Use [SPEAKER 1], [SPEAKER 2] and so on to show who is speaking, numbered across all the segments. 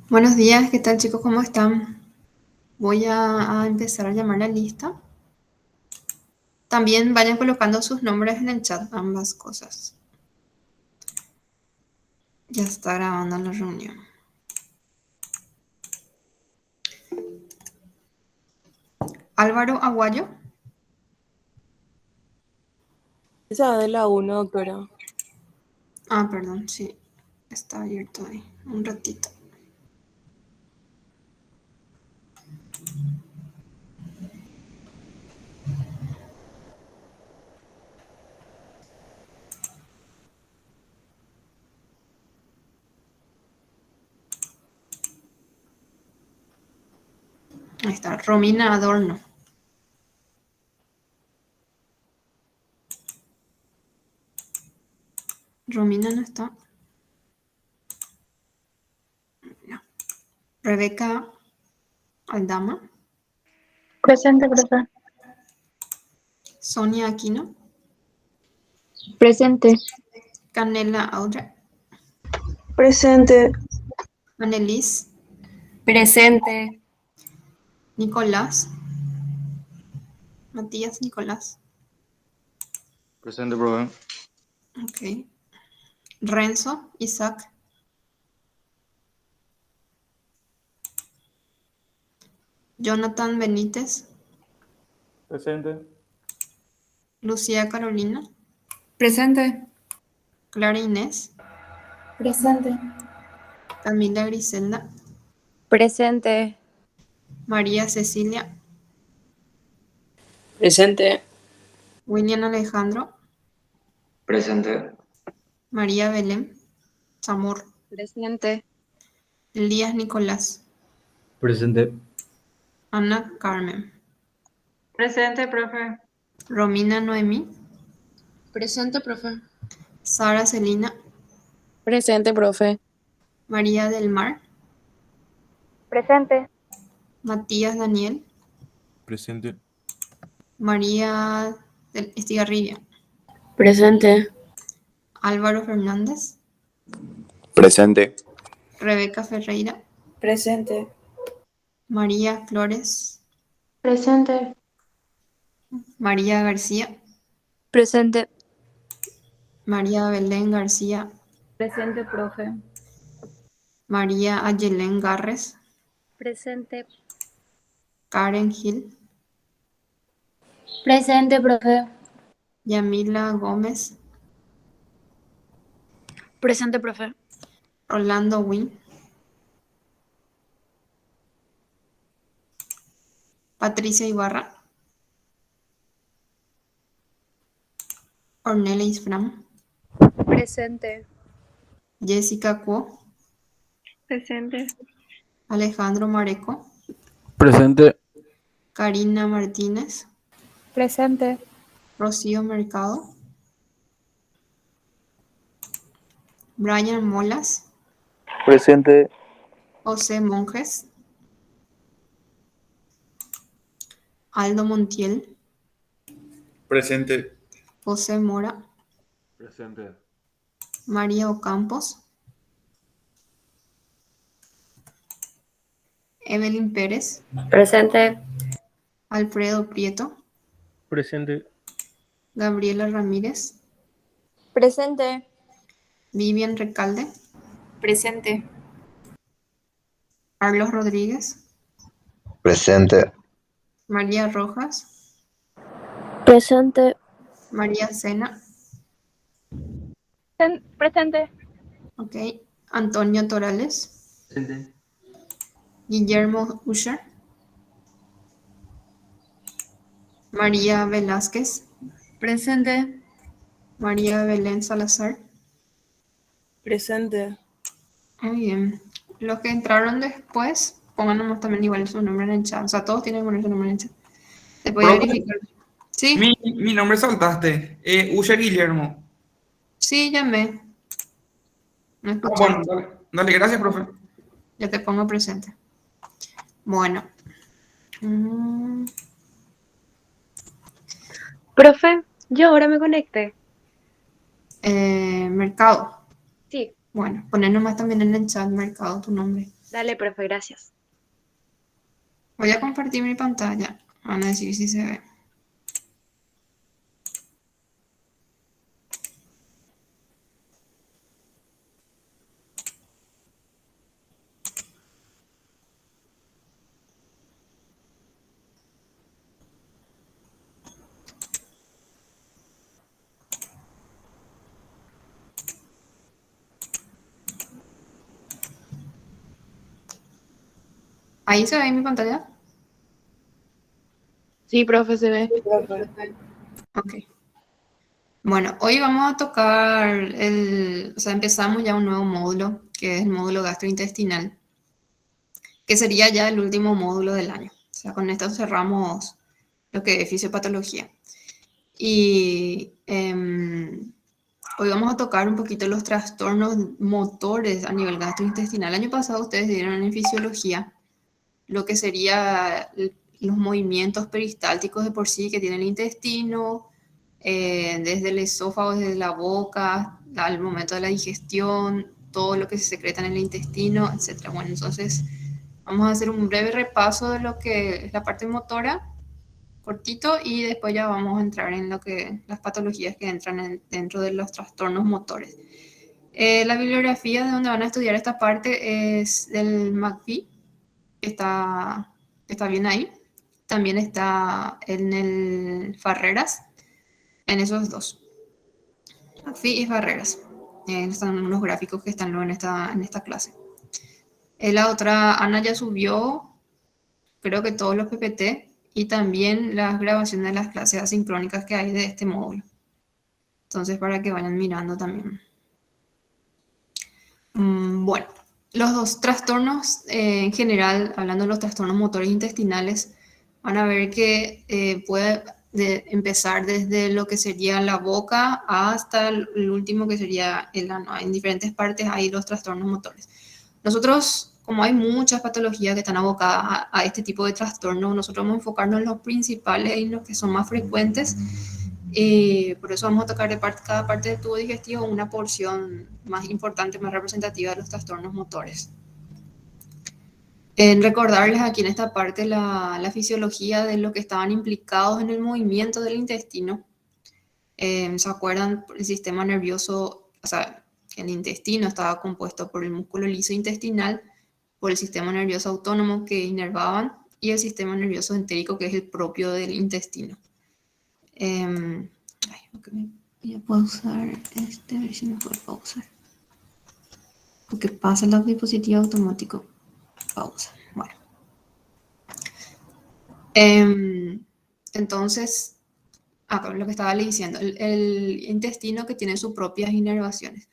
[SPEAKER 1] Buenos días, ¿qué tal chicos? ¿Cómo están? Voy a empezar a llamar la lista. También vayan colocando sus nombres en el chat, ambas cosas. Ya está grabando la reunión. Álvaro Aguayo.
[SPEAKER 2] Esa de la uno, doctora.
[SPEAKER 1] Ah, perdón, sí. Está abierto ahí. Un ratito. Ahí está. Romina Adorno. Romina no está. No. Rebeca Aldama.
[SPEAKER 3] Presente, profe.
[SPEAKER 1] Sonia Aquino.
[SPEAKER 3] Presente.
[SPEAKER 1] Canela Audre.
[SPEAKER 2] Presente.
[SPEAKER 1] Annelise.
[SPEAKER 4] Presente.
[SPEAKER 1] Nicolás. Matías Nicolás.
[SPEAKER 5] Presente, profe.
[SPEAKER 1] Ok. Renzo Isaac. Jonathan Benítez.
[SPEAKER 5] Presente.
[SPEAKER 1] Lucía Carolina.
[SPEAKER 4] Presente.
[SPEAKER 1] Clara Inés.
[SPEAKER 4] Presente.
[SPEAKER 1] Camila Griselda.
[SPEAKER 4] Presente.
[SPEAKER 1] María Cecilia.
[SPEAKER 2] Presente.
[SPEAKER 1] William Alejandro.
[SPEAKER 5] Presente.
[SPEAKER 1] María Belén. Zamor.
[SPEAKER 4] Presente.
[SPEAKER 1] Elías Nicolás.
[SPEAKER 5] Presente.
[SPEAKER 1] Ana Carmen.
[SPEAKER 3] Presente, profe.
[SPEAKER 1] Romina Noemí.
[SPEAKER 4] Presente, profe.
[SPEAKER 1] Sara Celina.
[SPEAKER 2] Presente, profe.
[SPEAKER 1] María del Mar.
[SPEAKER 3] Presente.
[SPEAKER 1] Matías Daniel.
[SPEAKER 5] Presente.
[SPEAKER 1] María del Estigarribia.
[SPEAKER 2] Presente.
[SPEAKER 1] Álvaro Fernández.
[SPEAKER 6] Presente.
[SPEAKER 1] Rebeca Ferreira.
[SPEAKER 4] Presente.
[SPEAKER 1] María Flores.
[SPEAKER 3] Presente.
[SPEAKER 1] María García.
[SPEAKER 4] Presente.
[SPEAKER 1] María Belén García.
[SPEAKER 4] Presente, profe.
[SPEAKER 1] María Ayelén Garres.
[SPEAKER 4] Presente.
[SPEAKER 1] Karen Gil.
[SPEAKER 3] Presente, profe.
[SPEAKER 1] Yamila Gómez.
[SPEAKER 4] Presente, profe.
[SPEAKER 1] Rolando Win. Patricia Ibarra. Ornelis Fram.
[SPEAKER 4] Presente.
[SPEAKER 1] Jessica Cuo.
[SPEAKER 3] Presente.
[SPEAKER 1] Alejandro Mareco.
[SPEAKER 5] Presente.
[SPEAKER 1] Karina Martínez.
[SPEAKER 3] Presente.
[SPEAKER 1] Rocío Mercado. Brian Molas.
[SPEAKER 6] Presente.
[SPEAKER 1] José Monjes. Aldo Montiel.
[SPEAKER 5] Presente.
[SPEAKER 1] José Mora.
[SPEAKER 5] Presente.
[SPEAKER 1] María Ocampos. Evelyn Pérez.
[SPEAKER 4] Presente.
[SPEAKER 1] Alfredo Prieto.
[SPEAKER 5] Presente.
[SPEAKER 1] Gabriela Ramírez.
[SPEAKER 4] Presente.
[SPEAKER 1] Vivian Recalde.
[SPEAKER 4] Presente.
[SPEAKER 1] Carlos Rodríguez.
[SPEAKER 6] Presente.
[SPEAKER 1] María Rojas.
[SPEAKER 2] Presente.
[SPEAKER 1] María Sena.
[SPEAKER 3] Presente.
[SPEAKER 1] Ok. Antonio Torales.
[SPEAKER 5] Presente.
[SPEAKER 1] Guillermo Usher. María Velázquez.
[SPEAKER 4] Presente.
[SPEAKER 1] María Belén Salazar.
[SPEAKER 2] Presente.
[SPEAKER 1] Muy bien. Los que entraron después, pongan nomás también igual su nombre en el chat. O sea, todos tienen que poner su nombre en el chat. Te voy a
[SPEAKER 7] Profe,
[SPEAKER 1] verificar.
[SPEAKER 7] mi,
[SPEAKER 1] Sí,
[SPEAKER 7] mi nombre saltaste. Usher Guillermo.
[SPEAKER 1] sí, llamé. No
[SPEAKER 7] Bueno,
[SPEAKER 1] escuchaste.
[SPEAKER 7] dale, dale, gracias, profe.
[SPEAKER 1] Ya te pongo presente. Bueno. Mm,
[SPEAKER 3] Profe, yo ahora me conecté.
[SPEAKER 1] mercado.
[SPEAKER 3] Sí.
[SPEAKER 1] Bueno, poner nomás también en el chat mercado tu nombre.
[SPEAKER 3] Dale, profe, gracias.
[SPEAKER 1] Voy a compartir mi pantalla. Van a decir si se ve. ¿Ahí se ve en mi pantalla?
[SPEAKER 2] Sí, profe, se ve.
[SPEAKER 1] Ok. Bueno, hoy vamos a tocar o sea, empezamos ya un nuevo módulo, que es el módulo gastrointestinal, que sería ya el último módulo del año. O sea, con esto cerramos lo que es fisiopatología. Y hoy vamos a tocar un poquito los trastornos motores a nivel gastrointestinal. El año pasado ustedes dieron en fisiología lo que sería los movimientos peristálticos de por sí que tiene el intestino, desde el esófago, desde la boca, al momento de la digestión, todo lo que se secreta en el intestino, etc. Bueno, entonces vamos a hacer un breve repaso de lo que es la parte motora, cortito, y después ya vamos a entrar en lo que las patologías que entran dentro de los trastornos motores. La bibliografía de donde van a estudiar esta parte es del McPhee, que está bien ahí. También está en el Farreras, en esos dos. McPhee y Farreras. Están unos gráficos que están luego en esta clase. La otra, Ana ya subió, creo que todos los PPT y también las grabaciones de las clases asincrónicas que hay de este módulo. Entonces, para que vayan mirando también. Bueno, los dos trastornos, en general, hablando de los trastornos motores intestinales, van a ver que puede empezar desde lo que sería la boca hasta el último que sería el ano. En diferentes partes hay los trastornos motores. Nosotros, como hay muchas patologías que están abocadas a este tipo de trastornos, nosotros vamos a enfocarnos en los principales y en los que son más frecuentes. Por eso vamos a tocar de cada parte del tubo digestivo una porción más importante, más representativa de los trastornos motores. En recordarles aquí en esta parte la fisiología de lo que estaban implicados en el movimiento del intestino. ¿Se acuerdan? El sistema nervioso, o sea, el intestino estaba compuesto por el músculo liso intestinal, por el sistema nervioso autónomo que inervaban y el sistema nervioso entérico que es el propio del intestino. Voy a pausar a ver si me puedo pausar. Porque pasa el dispositivo automático. Pausa. Bueno. Entonces, lo que estaba diciendo, el intestino que tiene sus propias inervaciones.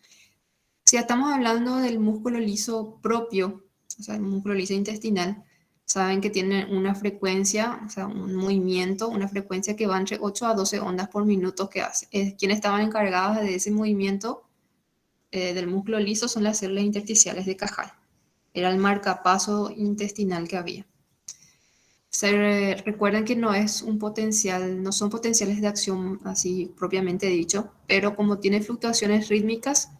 [SPEAKER 1] Si estamos hablando del músculo liso propio, o sea, el músculo liso intestinal, saben que tiene una frecuencia, o sea, un movimiento, una frecuencia que va entre 8 a 12 ondas por minuto que hace. Quienes estaban encargadas de ese movimiento del músculo liso son las células intersticiales de Cajal. Era el marcapaso intestinal que había. Recuerden que no es un potencial, no son potenciales de acción así propiamente dicho, pero como tiene fluctuaciones rítmicas,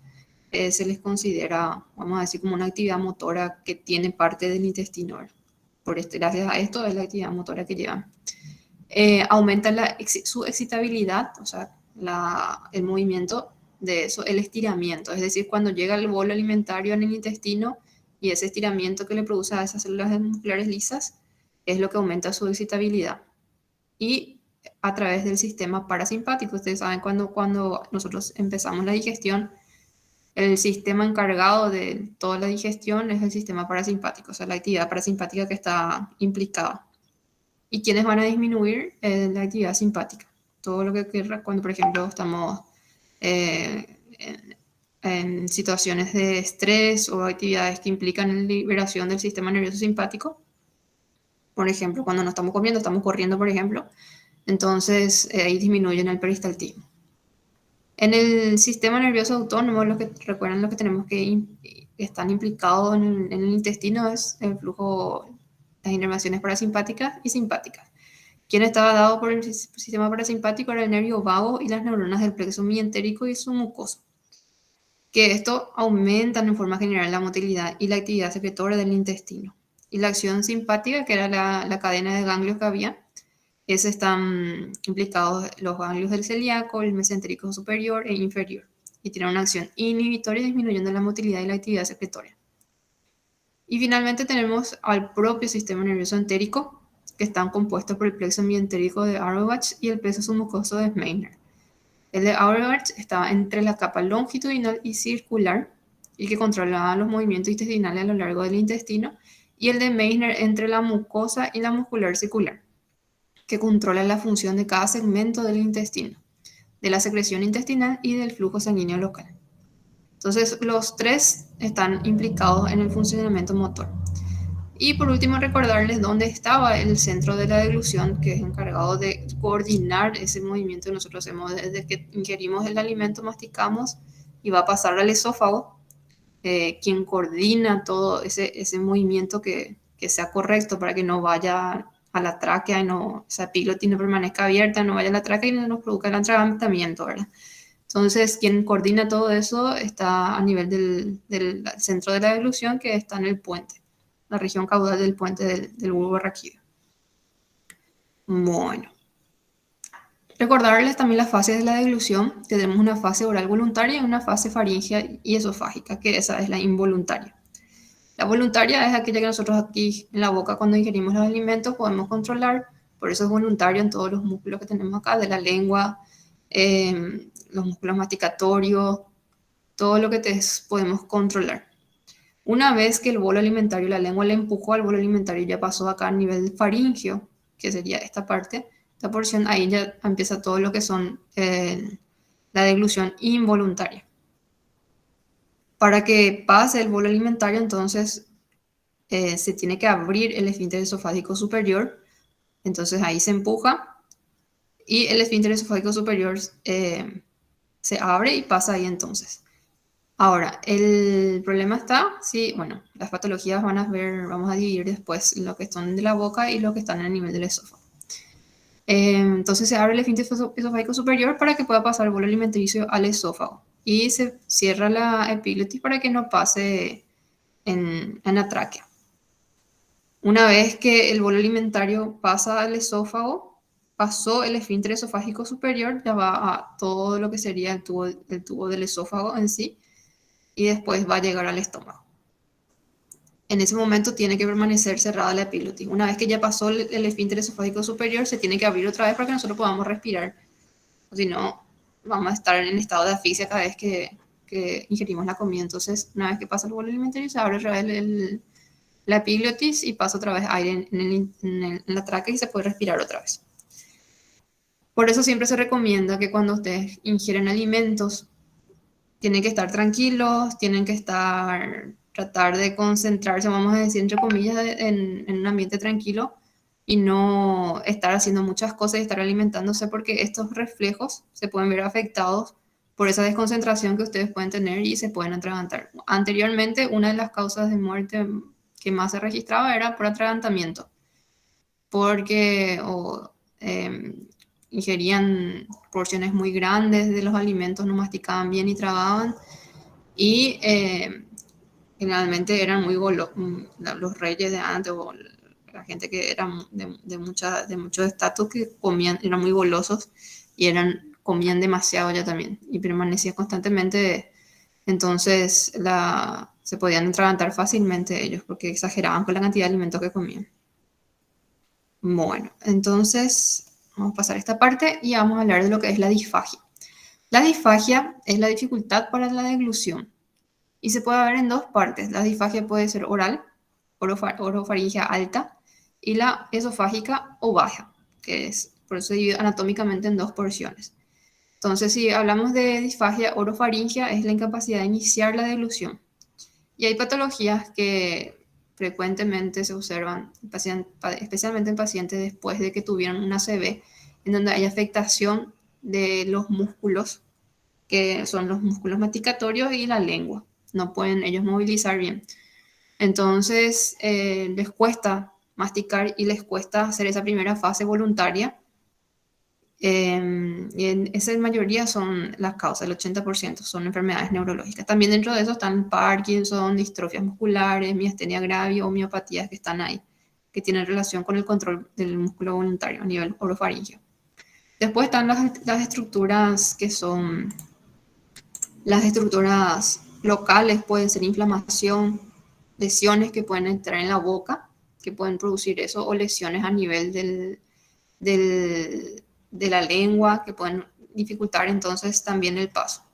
[SPEAKER 1] se les considera, vamos a decir, como una actividad motora que tiene parte del intestino. Gracias a esto es la actividad motora que llevan. Aumenta su excitabilidad, o sea, el movimiento de eso, el estiramiento, es decir, cuando llega el bolo alimentario en el intestino y ese estiramiento que le produce a esas células musculares lisas es lo que aumenta su excitabilidad. Y a través del sistema parasimpático, ustedes saben, cuando nosotros empezamos la digestión, el sistema encargado de toda la digestión es el sistema parasimpático, o sea, la actividad parasimpática que está implicada. ¿Y quiénes van a disminuir? La actividad simpática. Todo lo que ocurre cuando, por ejemplo, estamos en situaciones de estrés o actividades que implican la liberación del sistema nervioso simpático. Por ejemplo, cuando no estamos comiendo, estamos corriendo, por ejemplo. Entonces, ahí disminuyen el peristaltismo. En el sistema nervioso autónomo, recuerden lo que tenemos que están implicados en el intestino es el flujo, las inervaciones parasimpáticas y simpáticas. Quien estaba dado por el sistema parasimpático era el nervio vago y las neuronas del plexo mientérico y su mucoso. que esto aumenta en forma general la motilidad y la actividad secretoria del intestino. Y la acción simpática, que era la cadena de ganglios que había, ese están implicados los ganglios del celíaco, el mesentérico superior e inferior, y tienen una acción inhibitoria disminuyendo la motilidad y la actividad secretoria. Y finalmente tenemos al propio sistema nervioso entérico, que están compuestos por el plexo mientérico de Auerbach y el plexo submucoso de Meissner. El de Auerbach estaba entre la capa longitudinal y circular, y que controlaba los movimientos intestinales a lo largo del intestino, y el de Meissner entre la mucosa y la muscular circular, que controla la función de cada segmento del intestino, de la secreción intestinal y del flujo sanguíneo local. Entonces, los tres están implicados en el funcionamiento motor. Y por último, recordarles dónde estaba el centro de la deglución, que es encargado de coordinar ese movimiento que nosotros hacemos desde que ingerimos el alimento, masticamos y va a pasar al esófago, quien coordina todo ese movimiento que sea correcto para que no vaya a la tráquea y esa epiglotis no permanezca abierta, no vaya a la tráquea y no nos produzca el atragantamiento, ¿verdad? Entonces, quien coordina todo eso está a nivel del centro de la deglución, que está en el puente, la región caudal del puente del bulbo raquídeo. Bueno. Recordarles también las fases de la deglución. Tenemos una fase oral voluntaria y una fase faríngea y esofágica, que esa es la involuntaria. La voluntaria es aquella que nosotros aquí en la boca, cuando ingerimos los alimentos, podemos controlar. Por eso es voluntario en todos los músculos que tenemos acá, de la lengua, los músculos masticatorios, todo lo que podemos controlar. Una vez que el bolo alimentario, la lengua le empujó al bolo alimentario, ya pasó acá a nivel faríngeo, que sería esta parte, esta porción, ahí ya empieza todo lo que son la deglución involuntaria. Para que pase el bolo alimentario, entonces se tiene que abrir el esfínter esofágico superior, entonces ahí se empuja y el esfínter esofágico superior se abre y pasa ahí entonces. Ahora, el problema está, sí, bueno, las patologías vamos a dividir después lo que están de la boca y lo que están en el nivel del esófago. Entonces se abre el esfínter esofágico superior para que pueda pasar el bolo alimenticio al esófago y se cierra la epiglotis para que no pase en la tráquea. Una vez que el bolo alimentario pasa al esófago, pasó el esfínter esofágico superior, ya va a todo lo que sería el tubo del esófago en sí, y después va a llegar al estómago. En ese momento tiene que permanecer cerrada la epiglotis. Una vez que ya pasó el esfínter esofágico superior, se tiene que abrir otra vez para que nosotros podamos respirar. O si no, vamos a estar en estado de asfixia cada vez que ingerimos la comida. Entonces, una vez que pasa el bolo alimentario, se abre otra vez la epiglotis y pasa otra vez aire en la tráquea y se puede respirar otra vez. Por eso siempre se recomienda que cuando ustedes ingieren alimentos, tienen que estar tranquilos, tienen que tratar de concentrarse, vamos a decir, entre comillas, en un ambiente tranquilo y no estar haciendo muchas cosas y estar alimentándose, porque estos reflejos se pueden ver afectados por esa desconcentración que ustedes pueden tener y se pueden atragantar. Anteriormente, una de las causas de muerte que más se registraba era por atragantamiento, porque ingerían porciones muy grandes de los alimentos, no masticaban bien y tragaban, y generalmente eran muy los reyes de antes o la gente que era de mucho estatus, que comían, eran muy golosos y comían demasiado ya también y permanecían constantemente, entonces se podían atragantar fácilmente ellos porque exageraban con la cantidad de alimentos que comían. Bueno, entonces vamos a pasar esta parte y vamos a hablar de lo que es la disfagia. La disfagia es la dificultad para la deglución y se puede ver en dos partes. La disfagia puede ser oral, orofaringia alta, y la esofágica o baja, que es por eso se divide anatómicamente en dos porciones. Entonces, si hablamos de disfagia orofaringia, es la incapacidad de iniciar la deglución. Y hay patologías que frecuentemente se observan, especialmente en pacientes después de que tuvieron una ACV, en donde hay afectación de los músculos, que son los músculos masticatorios y la lengua. No pueden ellos movilizar bien. Entonces, les cuesta masticar y les cuesta hacer esa primera fase voluntaria. Y en esa mayoría son las causas, el 80% son enfermedades neurológicas. También dentro de eso están Parkinson, distrofias musculares, miastenia gravis o miopatías que están ahí, que tienen relación con el control del músculo voluntario a nivel orofaringeo. Después están las estructuras que son las estructuras locales, pueden ser inflamación, lesiones que pueden entrar en la boca, que pueden producir eso, o lesiones a nivel de la lengua, que pueden dificultar entonces también el paso.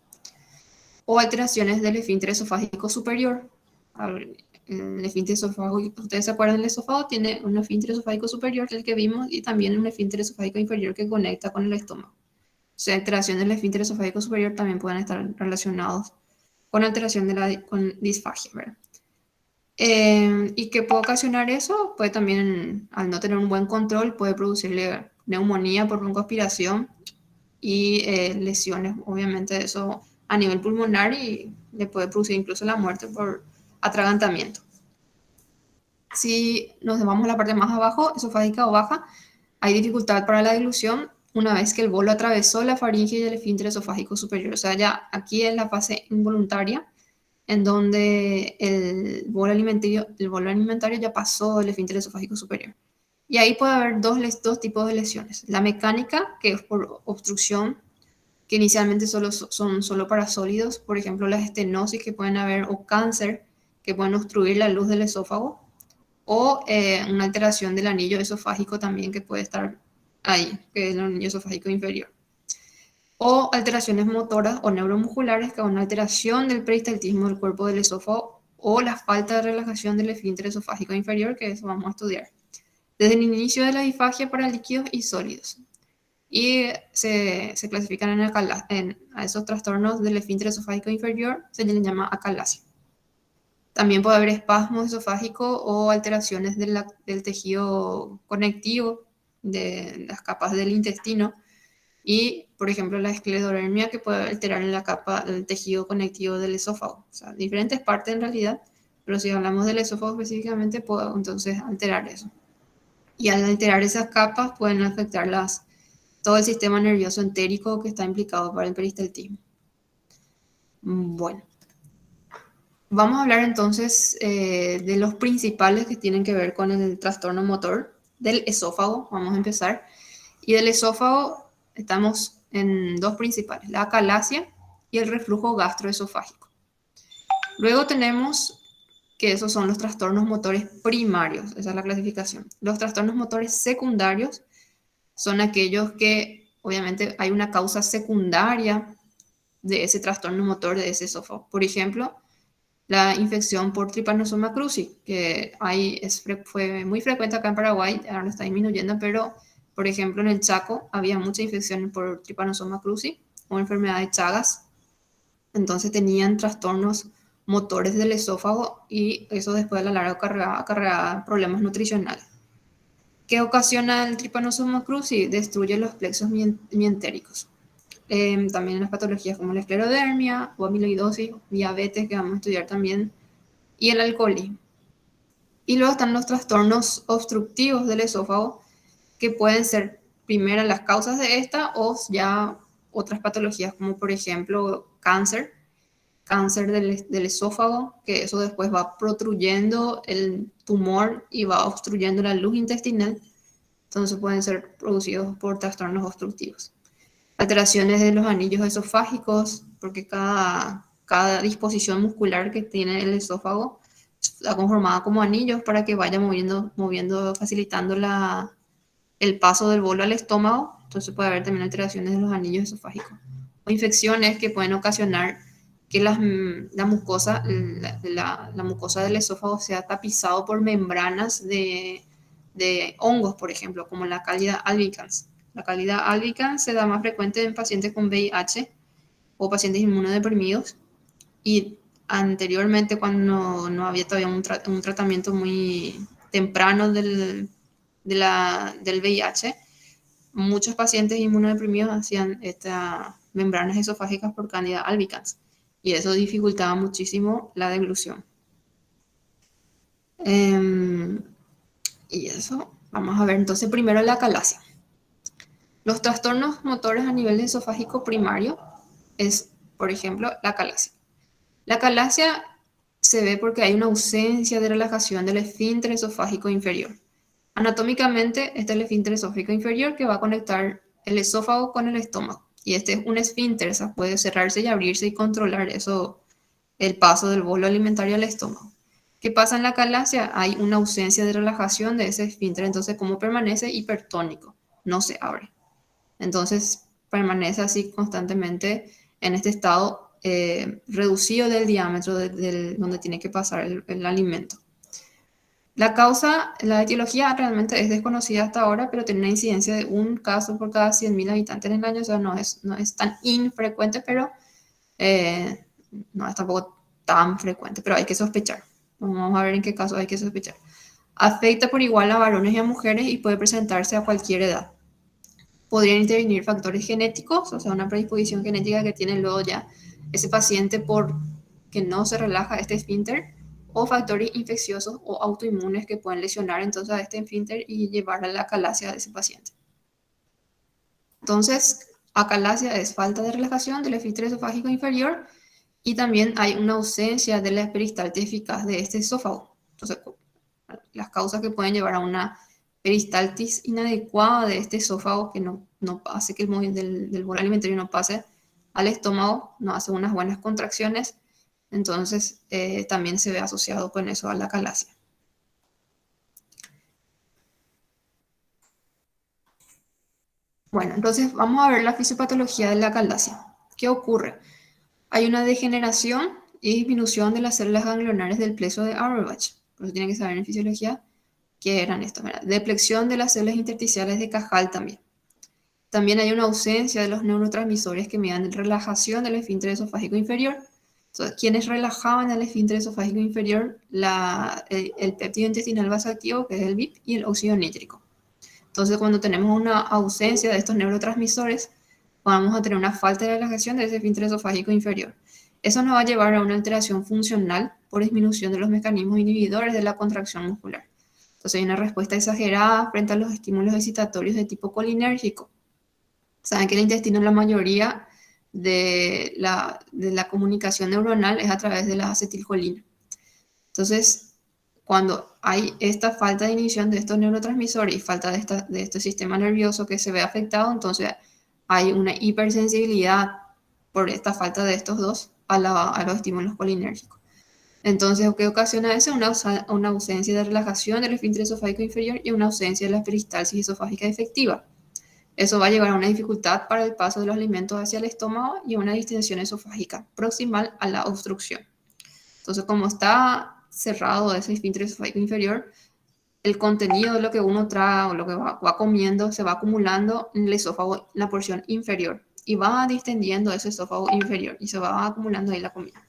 [SPEAKER 1] O alteraciones del esfínter esofágico superior. El esfínter esofágico, ustedes se acuerdan, el esófago tiene un esfínter esofágico superior, el que vimos, y también un esfínter esofágico inferior que conecta con el estómago. O sea, alteraciones del esfínter esofágico superior también pueden estar relacionados con alteración con disfagia, ¿verdad? ¿Y qué puede ocasionar eso? Puede también, al no tener un buen control, puede producirle neumonía por broncoaspiración y lesiones, obviamente, eso a nivel pulmonar, y le puede producir incluso la muerte por atragantamiento. Si nos vamos a la parte más abajo, esofágica o baja, hay dificultad para la dilución una vez que el bolo atravesó la faringe y el esfínter esofágico superior. O sea, ya aquí es la fase involuntaria, en donde el bolo alimentario ya pasó el esfínter esofágico superior. Y ahí puede haber dos tipos de lesiones. La mecánica, que es por obstrucción, que inicialmente son solo para sólidos, por ejemplo, las estenosis que pueden haber, o cáncer, que pueden obstruir la luz del esófago, o una alteración del anillo esofágico también que puede estar ahí, que es el anillo esofágico inferior. O alteraciones motoras o neuromusculares, que es una alteración del peristaltismo del cuerpo del esófago, o la falta de relajación del esfínter esofágico inferior, que eso vamos a estudiar. Desde el inicio de la disfagia para líquidos y sólidos. Y se clasifican a esos trastornos del esfínter esofágico inferior, se les llama acalasia. También puede haber espasmos esofágicos o alteraciones del tejido conectivo, de las capas del intestino, y, por ejemplo, la esclerodermia, que puede alterar en la capa del tejido conectivo del esófago. O sea, diferentes partes en realidad, pero si hablamos del esófago específicamente, puede entonces alterar eso. Y al alterar esas capas pueden afectar todo el sistema nervioso entérico que está implicado para el peristaltismo. Bueno, vamos a hablar entonces de los principales que tienen que ver con el trastorno motor del esófago. Vamos a empezar. Y del esófago estamos en dos principales, la acalasia y el reflujo gastroesofágico. Luego tenemos que esos son los trastornos motores primarios, esa es la clasificación. Los trastornos motores secundarios son aquellos que obviamente hay una causa secundaria de ese trastorno motor de ese esófago. Por ejemplo, la infección por Trypanosoma cruzi, que fue muy frecuente acá en Paraguay, ahora está disminuyendo, pero por ejemplo en el Chaco había mucha infección por Trypanosoma cruzi o enfermedad de Chagas. Entonces tenían trastornos motores del esófago, y eso después a la larga acarreaba problemas nutricionales. ¿Qué ocasiona el Trypanosoma cruzi? Destruye los plexos mientéricos. También en las patologías como la esclerodermia o amiloidosis, diabetes, que vamos a estudiar también, y el alcoholismo. Y luego están los trastornos obstructivos del esófago, que pueden ser primero las causas de esta o ya otras patologías, como por ejemplo cáncer del esófago, que eso después va protruyendo el tumor y va obstruyendo la luz intestinal. Entonces pueden ser producidos por trastornos obstructivos. Alteraciones de los anillos esofágicos, porque cada disposición muscular que tiene el esófago está conformada como anillos para que vaya moviendo, facilitando el paso del bolo al estómago. Entonces puede haber también alteraciones de los anillos esofágicos. O infecciones que pueden ocasionar que la mucosa del esófago sea tapizado por membranas de hongos, por ejemplo, como la Candida albicans. La Candida albicans se da más frecuente en pacientes con VIH o pacientes inmunodeprimidos, y anteriormente, cuando no había todavía un tratamiento muy temprano del VIH, muchos pacientes inmunodeprimidos hacían estas membranas esofágicas por Candida albicans, y eso dificultaba muchísimo la deglución. Y eso, vamos a ver entonces primero la acalasia. Los trastornos motores a nivel esofágico primario es, por ejemplo, la calasia. La calasia se ve porque hay una ausencia de relajación del esfínter esofágico inferior. Anatómicamente, este es el esfínter esofágico inferior que va a conectar el esófago con el estómago. Y este es un esfínter, o sea, puede cerrarse y abrirse y controlar eso, el paso del bolo alimentario al estómago. ¿Qué pasa en la calasia? Hay una ausencia de relajación de ese esfínter, entonces como permanece hipertónico, no se abre. Entonces permanece así constantemente en este estado reducido del diámetro donde tiene que pasar el alimento. La causa, la etiología realmente es desconocida hasta ahora, pero tiene una incidencia de un caso por cada 100.000 habitantes en el año, o sea, no es tan infrecuente, pero eh, no es tampoco tan frecuente, pero hay que sospechar. Vamos a ver en qué caso hay que sospechar. Afecta por igual a varones y a mujeres y puede presentarse a cualquier edad. Podrían intervenir factores genéticos, o sea, una predisposición genética que tiene luego ya ese paciente por que no se relaja este esfínter, o factores infecciosos o autoinmunes que pueden lesionar entonces a este esfínter y llevar a la acalasia de ese paciente. Entonces, acalasia es falta de relajación del esfínter esofágico inferior y también hay una ausencia de la peristaltis eficaz de este esófago. Entonces, las causas que pueden llevar a una peristaltis inadecuada de este esófago que no hace que el movimiento del bolo alimentario no pase al estómago, no hace unas buenas contracciones, entonces también se ve asociado con eso a la calasia. Bueno, entonces vamos a ver la fisiopatología de la calasia. ¿Qué ocurre? Hay una degeneración y disminución de las células ganglionares del pleso de Auerbach. Por eso tienen que saber en fisiología qué eran estos. Depleción de las células intersticiales de Cajal también. También hay una ausencia de los neurotransmisores que median relajación del esfínter esofágico inferior. Entonces, quienes relajaban el esfínter esofágico inferior, el péptido intestinal vasoactivo, que es el BIP, y el óxido nítrico. Entonces, cuando tenemos una ausencia de estos neurotransmisores, vamos a tener una falta de relajación de ese esfínter esofágico inferior. Eso nos va a llevar a una alteración funcional por disminución de los mecanismos inhibidores de la contracción muscular. Entonces, hay una respuesta exagerada frente a los estímulos excitatorios de tipo colinérgico. Saben que el intestino, la mayoría de la comunicación neuronal es a través de la acetilcolina. Entonces, cuando hay esta falta de inhibición de estos neurotransmisores y falta de este sistema nervioso que se ve afectado, entonces hay una hipersensibilidad por esta falta de estos dos a los estímulos colinérgicos. Entonces, ¿qué ocasiona eso? Una ausencia de relajación del esfínter esofágico inferior y una ausencia de la peristalsis esofágica efectiva. Eso va a llevar a una dificultad para el paso de los alimentos hacia el estómago y a una distensión esofágica proximal a la obstrucción. Entonces, como está cerrado ese esfínter esofágico inferior, el contenido de lo que uno traga o lo que va comiendo se va acumulando en el esófago, en la porción inferior, y va distendiendo ese esófago inferior y se va acumulando ahí la comida.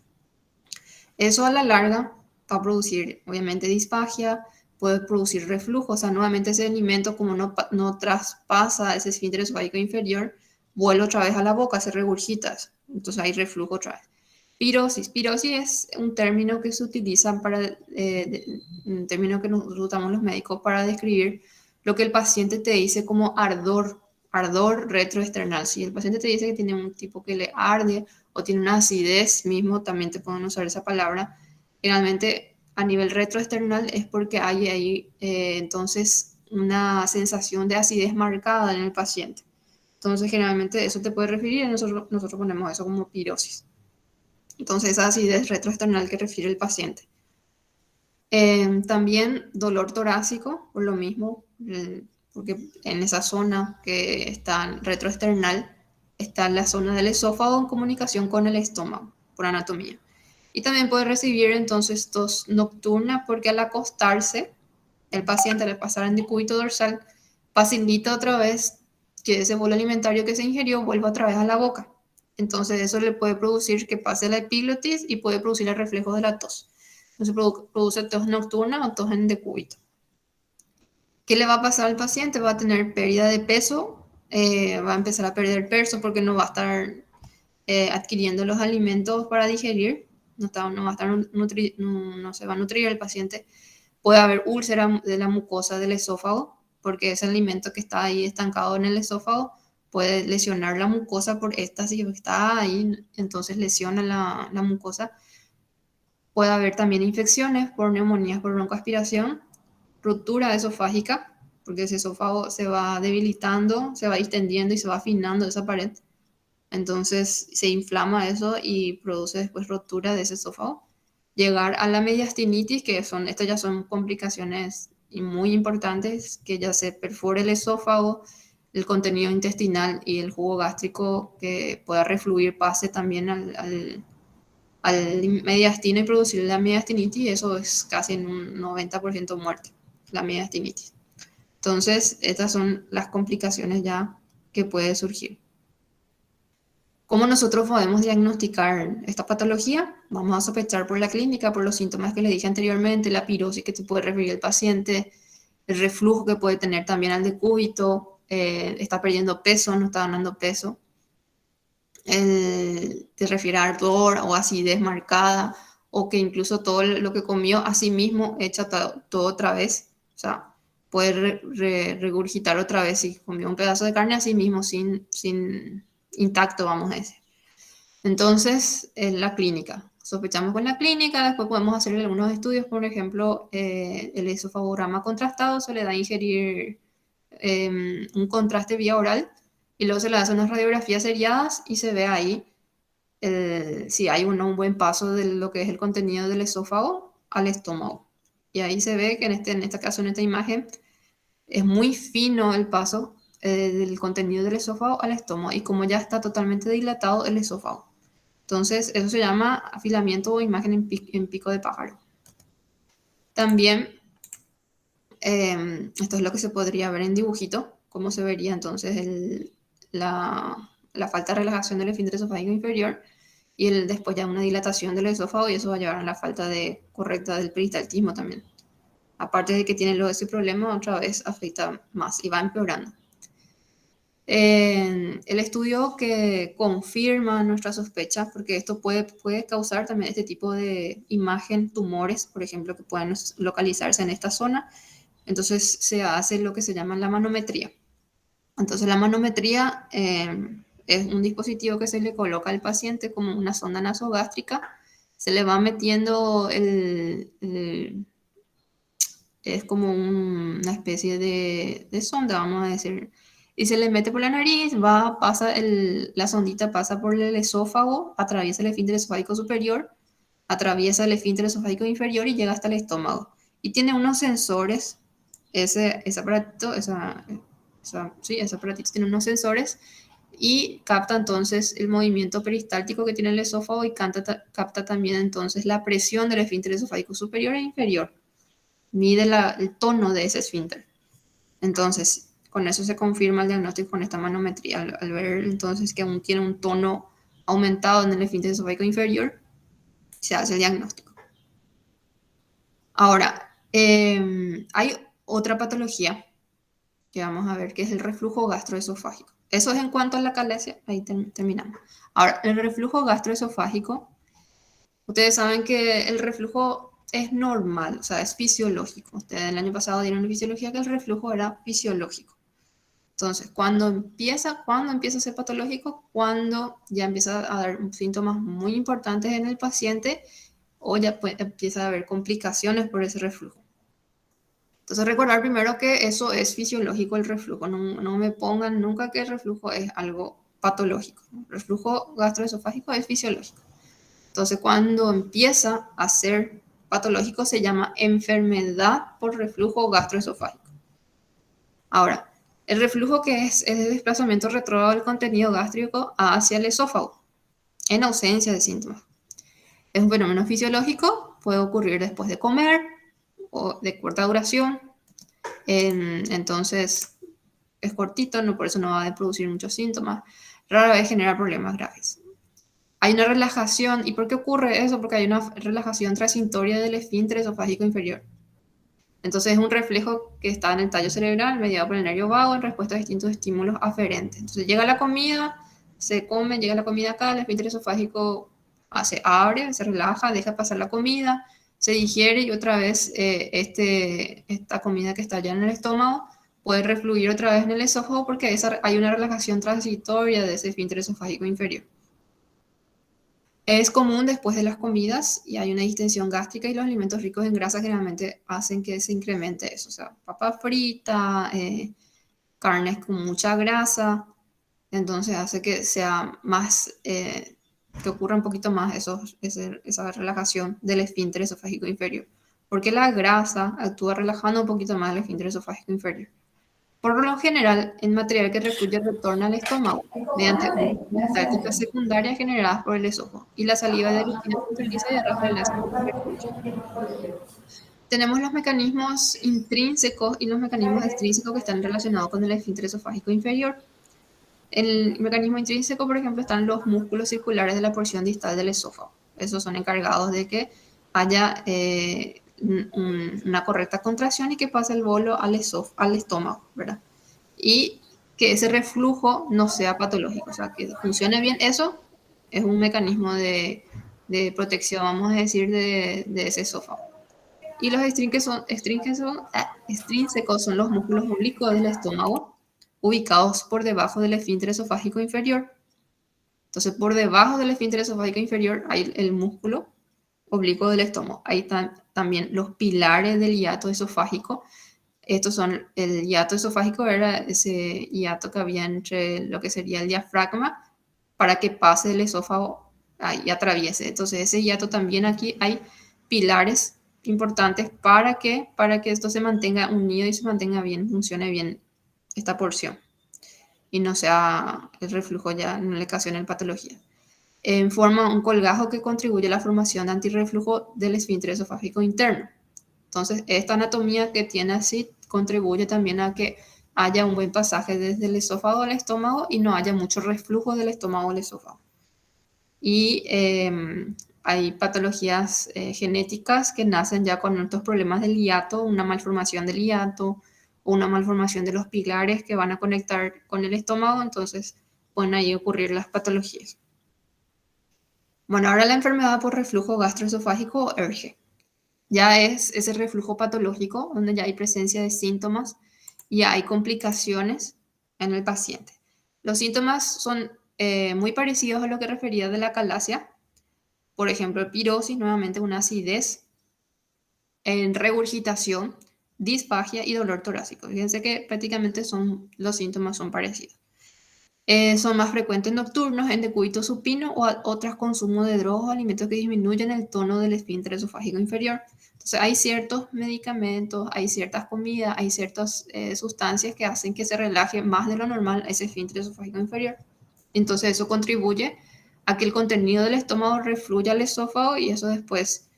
[SPEAKER 1] Eso a la larga va a producir, obviamente, disfagia, puede producir reflujo, o sea, nuevamente ese alimento, como no traspasa ese esfínter esofágico inferior, vuelve otra vez a la boca, se regurgita, entonces hay reflujo otra vez. Pirosis. Pirosis es un término que se utiliza un término que nos usamos los médicos para describir lo que el paciente te dice como ardor retroesternal. Si el paciente te dice que tiene un tipo que le arde o tiene una acidez mismo, también te pueden usar esa palabra. Generalmente a nivel retroesternal es porque hay ahí entonces una sensación de acidez marcada en el paciente. Entonces generalmente eso te puede referir y nosotros ponemos eso como pirosis. Entonces esa acidez retroesternal que refiere el paciente. También dolor torácico, por lo mismo, porque en esa zona que está retroesternal está la zona del esófago en comunicación con el estómago, por anatomía. Y también puede recibir entonces tos nocturna porque al acostarse, el paciente al pasar en decúbito dorsal facilita otra vez que ese bolo alimentario que se ingirió vuelva otra vez a la boca. Entonces eso le puede producir que pase la epiglotis y puede producir el reflejo de la tos. Entonces produce tos nocturna o tos en decúbito. ¿Qué le va a pasar al paciente? Va a tener pérdida de peso, va a empezar a perder peso porque no va a estar adquiriendo los alimentos para digerir, no se va a nutrir el paciente. Puede haber úlcera de la mucosa del esófago porque ese alimento que está ahí estancado en el esófago puede lesionar la mucosa por esta, si está ahí, entonces lesiona la mucosa. Puede haber también infecciones por neumonías por broncoaspiración, ruptura esofágica, porque ese esófago se va debilitando, se va distendiendo y se va afinando esa pared. Entonces se inflama eso y produce después rotura de ese esófago. Llegar a la mediastinitis, estas ya son complicaciones muy importantes, que ya se perfora el esófago, el contenido intestinal y el jugo gástrico que pueda refluir pase también al mediastino y producir la mediastinitis, y eso es casi en un 90% muerte, la mediastinitis. Entonces, estas son las complicaciones ya que puede surgir. ¿Cómo nosotros podemos diagnosticar esta patología? Vamos a sospechar por la clínica, por los síntomas que les dije anteriormente, la pirosis que te puede referir el paciente, el reflujo que puede tener también al decúbito, está perdiendo peso, no está ganando peso, te refiere a ardor o acidez marcada, o que incluso todo lo que comió a sí mismo echa todo otra vez, o sea, puede regurgitar otra vez si comió un pedazo de carne a sí mismo sin intacto, vamos a decir. Entonces, en la clínica. Sospechamos con la clínica, después podemos hacer algunos estudios, por ejemplo, el esofagograma contrastado, se le da a ingerir un contraste vía oral y luego se le hace unas radiografías seriadas y se ve ahí si hay un buen paso de lo que es el contenido del esófago al estómago. Y ahí se ve que en este caso, en esta imagen, es muy fino el paso del contenido del esófago al estómago y como ya está totalmente dilatado el esófago. Entonces, eso se llama afilamiento o imagen en pico de pájaro. También, esto es lo que se podría ver en dibujito, cómo se vería entonces la falta de relajación del esfínter esofágico inferior y después ya una dilatación del esófago, y eso va a llevar a la falta correcta del peristaltismo también. Aparte de que tiene ese problema, otra vez afecta más y va empeorando. El estudio que confirma nuestra sospecha, porque esto puede causar también este tipo de imagen, tumores, por ejemplo, que pueden localizarse en esta zona. Entonces se hace lo que se llama la manometría. Entonces la manometría es un dispositivo que se le coloca al paciente como una sonda nasogástrica, se le va metiendo es como una especie de sonda, vamos a decir, y se le mete por la nariz, la sondita pasa por el esófago, atraviesa el esfínter esofágico superior, atraviesa el esfínter esofágico inferior y llega hasta el estómago. Y tiene unos sensores, ese aparatito tiene unos sensores y capta entonces el movimiento peristáltico que tiene el esófago y capta también entonces la presión del esfínter esofágico superior e inferior. Mide el tono de ese esfínter. Entonces, con eso se confirma el diagnóstico con esta manometría. Al ver entonces que aún tiene un tono aumentado en el esfínter esofágico inferior, se hace el diagnóstico. Ahora, hay otra patología que vamos a ver, que es el reflujo gastroesofágico. Eso es en cuanto a la calesia, ahí terminamos. Ahora, el reflujo gastroesofágico, ustedes saben que el reflujo es normal, o sea, es fisiológico. Ustedes el año pasado dieron en fisiología que el reflujo era fisiológico. Entonces, ¿cuándo empieza a ser patológico? Cuando ya empieza a dar síntomas muy importantes en el paciente o ya empieza a haber complicaciones por ese reflujo. Entonces, recordar primero que eso es fisiológico, el reflujo. No me pongan nunca que el reflujo es algo patológico. El reflujo gastroesofágico es fisiológico. Entonces, cuando empieza a ser patológico se llama enfermedad por reflujo gastroesofágico. Ahora, el reflujo, que es el desplazamiento retrógrado del contenido gástrico hacia el esófago, en ausencia de síntomas. Es un fenómeno fisiológico, puede ocurrir después de comer o de corta duración. Entonces, es cortito, por eso no va a producir muchos síntomas. Rara vez genera problemas graves. Hay una relajación. ¿Y por qué ocurre eso? Porque hay una relajación transistoria del esfínter esofágico inferior. Entonces es un reflejo que está en el tallo cerebral, mediado por el nervio vago, en respuesta a distintos estímulos aferentes. Entonces llega la comida, se come, llega la comida acá, el esfínter esofágico se abre, se relaja, deja pasar la comida, se digiere y otra vez esta comida que está ya en el estómago puede refluir otra vez en el esófago porque hay una relajación transitoria de ese esfínter esofágico inferior. Es común después de las comidas y hay una distensión gástrica y los alimentos ricos en grasa generalmente hacen que se incremente eso. O sea, papa frita, carnes con mucha grasa, entonces hace que sea más, que ocurra un poquito más esa relajación del esfínter esofágico inferior. Porque la grasa actúa relajando un poquito más el esfínter esofágico inferior. Por lo general, el material que refluye retorna al estómago mediante tácticas secundarias generadas por el esófago y la saliva de rutina se utiliza y arrastra el ácido que refluye. Tenemos los mecanismos intrínsecos y los mecanismos extrínsecos que están relacionados con el esfínter esofágico inferior. El mecanismo intrínseco, por ejemplo, están los músculos circulares de la porción distal del esófago. Esos son encargados de que haya una correcta contracción y que pase el bolo al estómago, ¿verdad? Y que ese reflujo no sea patológico, o sea, que funcione bien. Eso es un mecanismo de protección, vamos a decir, de ese esófago. Y los extrínsecos son los músculos oblicuos del estómago, ubicados por debajo del esfínter esofágico inferior. Entonces, por debajo del esfínter esofágico inferior hay el músculo oblicuo del estómago. Ahí están también los pilares del hiato esofágico. Estos son, el hiato esofágico era ese hiato que había entre lo que sería el diafragma para que pase el esófago y atraviese. Entonces, ese hiato también aquí hay pilares importantes para que esto se mantenga unido y se mantenga bien, funcione bien esta porción y no sea el reflujo ya no le ocasione patología. Forma un colgajo que contribuye a la formación de antirreflujo del esfínter esofágico interno. Entonces, esta anatomía que tiene así contribuye también a que haya un buen pasaje desde el esófago al estómago y no haya mucho reflujo del estómago al esófago. Y hay patologías genéticas que nacen ya con estos problemas del hiato, una malformación del hiato o una malformación de los pilares que van a conectar con el estómago, entonces pueden ahí ocurrir las patologías. Bueno, ahora la enfermedad por reflujo gastroesofágico o ERGE. Ya es ese reflujo patológico donde ya hay presencia de síntomas y hay complicaciones en el paciente. Los síntomas son muy parecidos a lo que refería de la calasia. Por ejemplo, pirosis, nuevamente una acidez, regurgitación, disfagia y dolor torácico. Fíjense que prácticamente los síntomas son parecidos. Son más frecuentes nocturnos, en decúbito supino o tras consumo de drogas o alimentos que disminuyen el tono del esfínter esofágico inferior. Entonces hay ciertos medicamentos, hay ciertas comidas, hay ciertas sustancias que hacen que se relaje más de lo normal ese esfínter esofágico inferior. Entonces eso contribuye a que el contenido del estómago refluya al esófago y eso después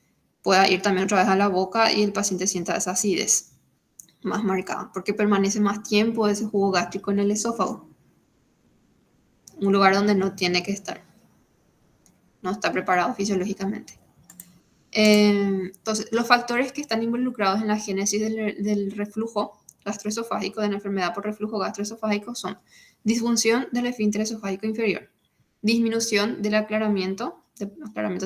[SPEAKER 1] pueda ir también otra vez a la boca y el paciente sienta esa acidez más marcada porque permanece más tiempo ese jugo gástrico en el esófago. Un lugar donde no tiene que estar. No está preparado fisiológicamente. Entonces, los factores que están involucrados en la génesis del reflujo gastroesofágico, de la enfermedad por reflujo gastroesofágico, son disfunción del esfínter esofágico inferior, disminución del aclaramiento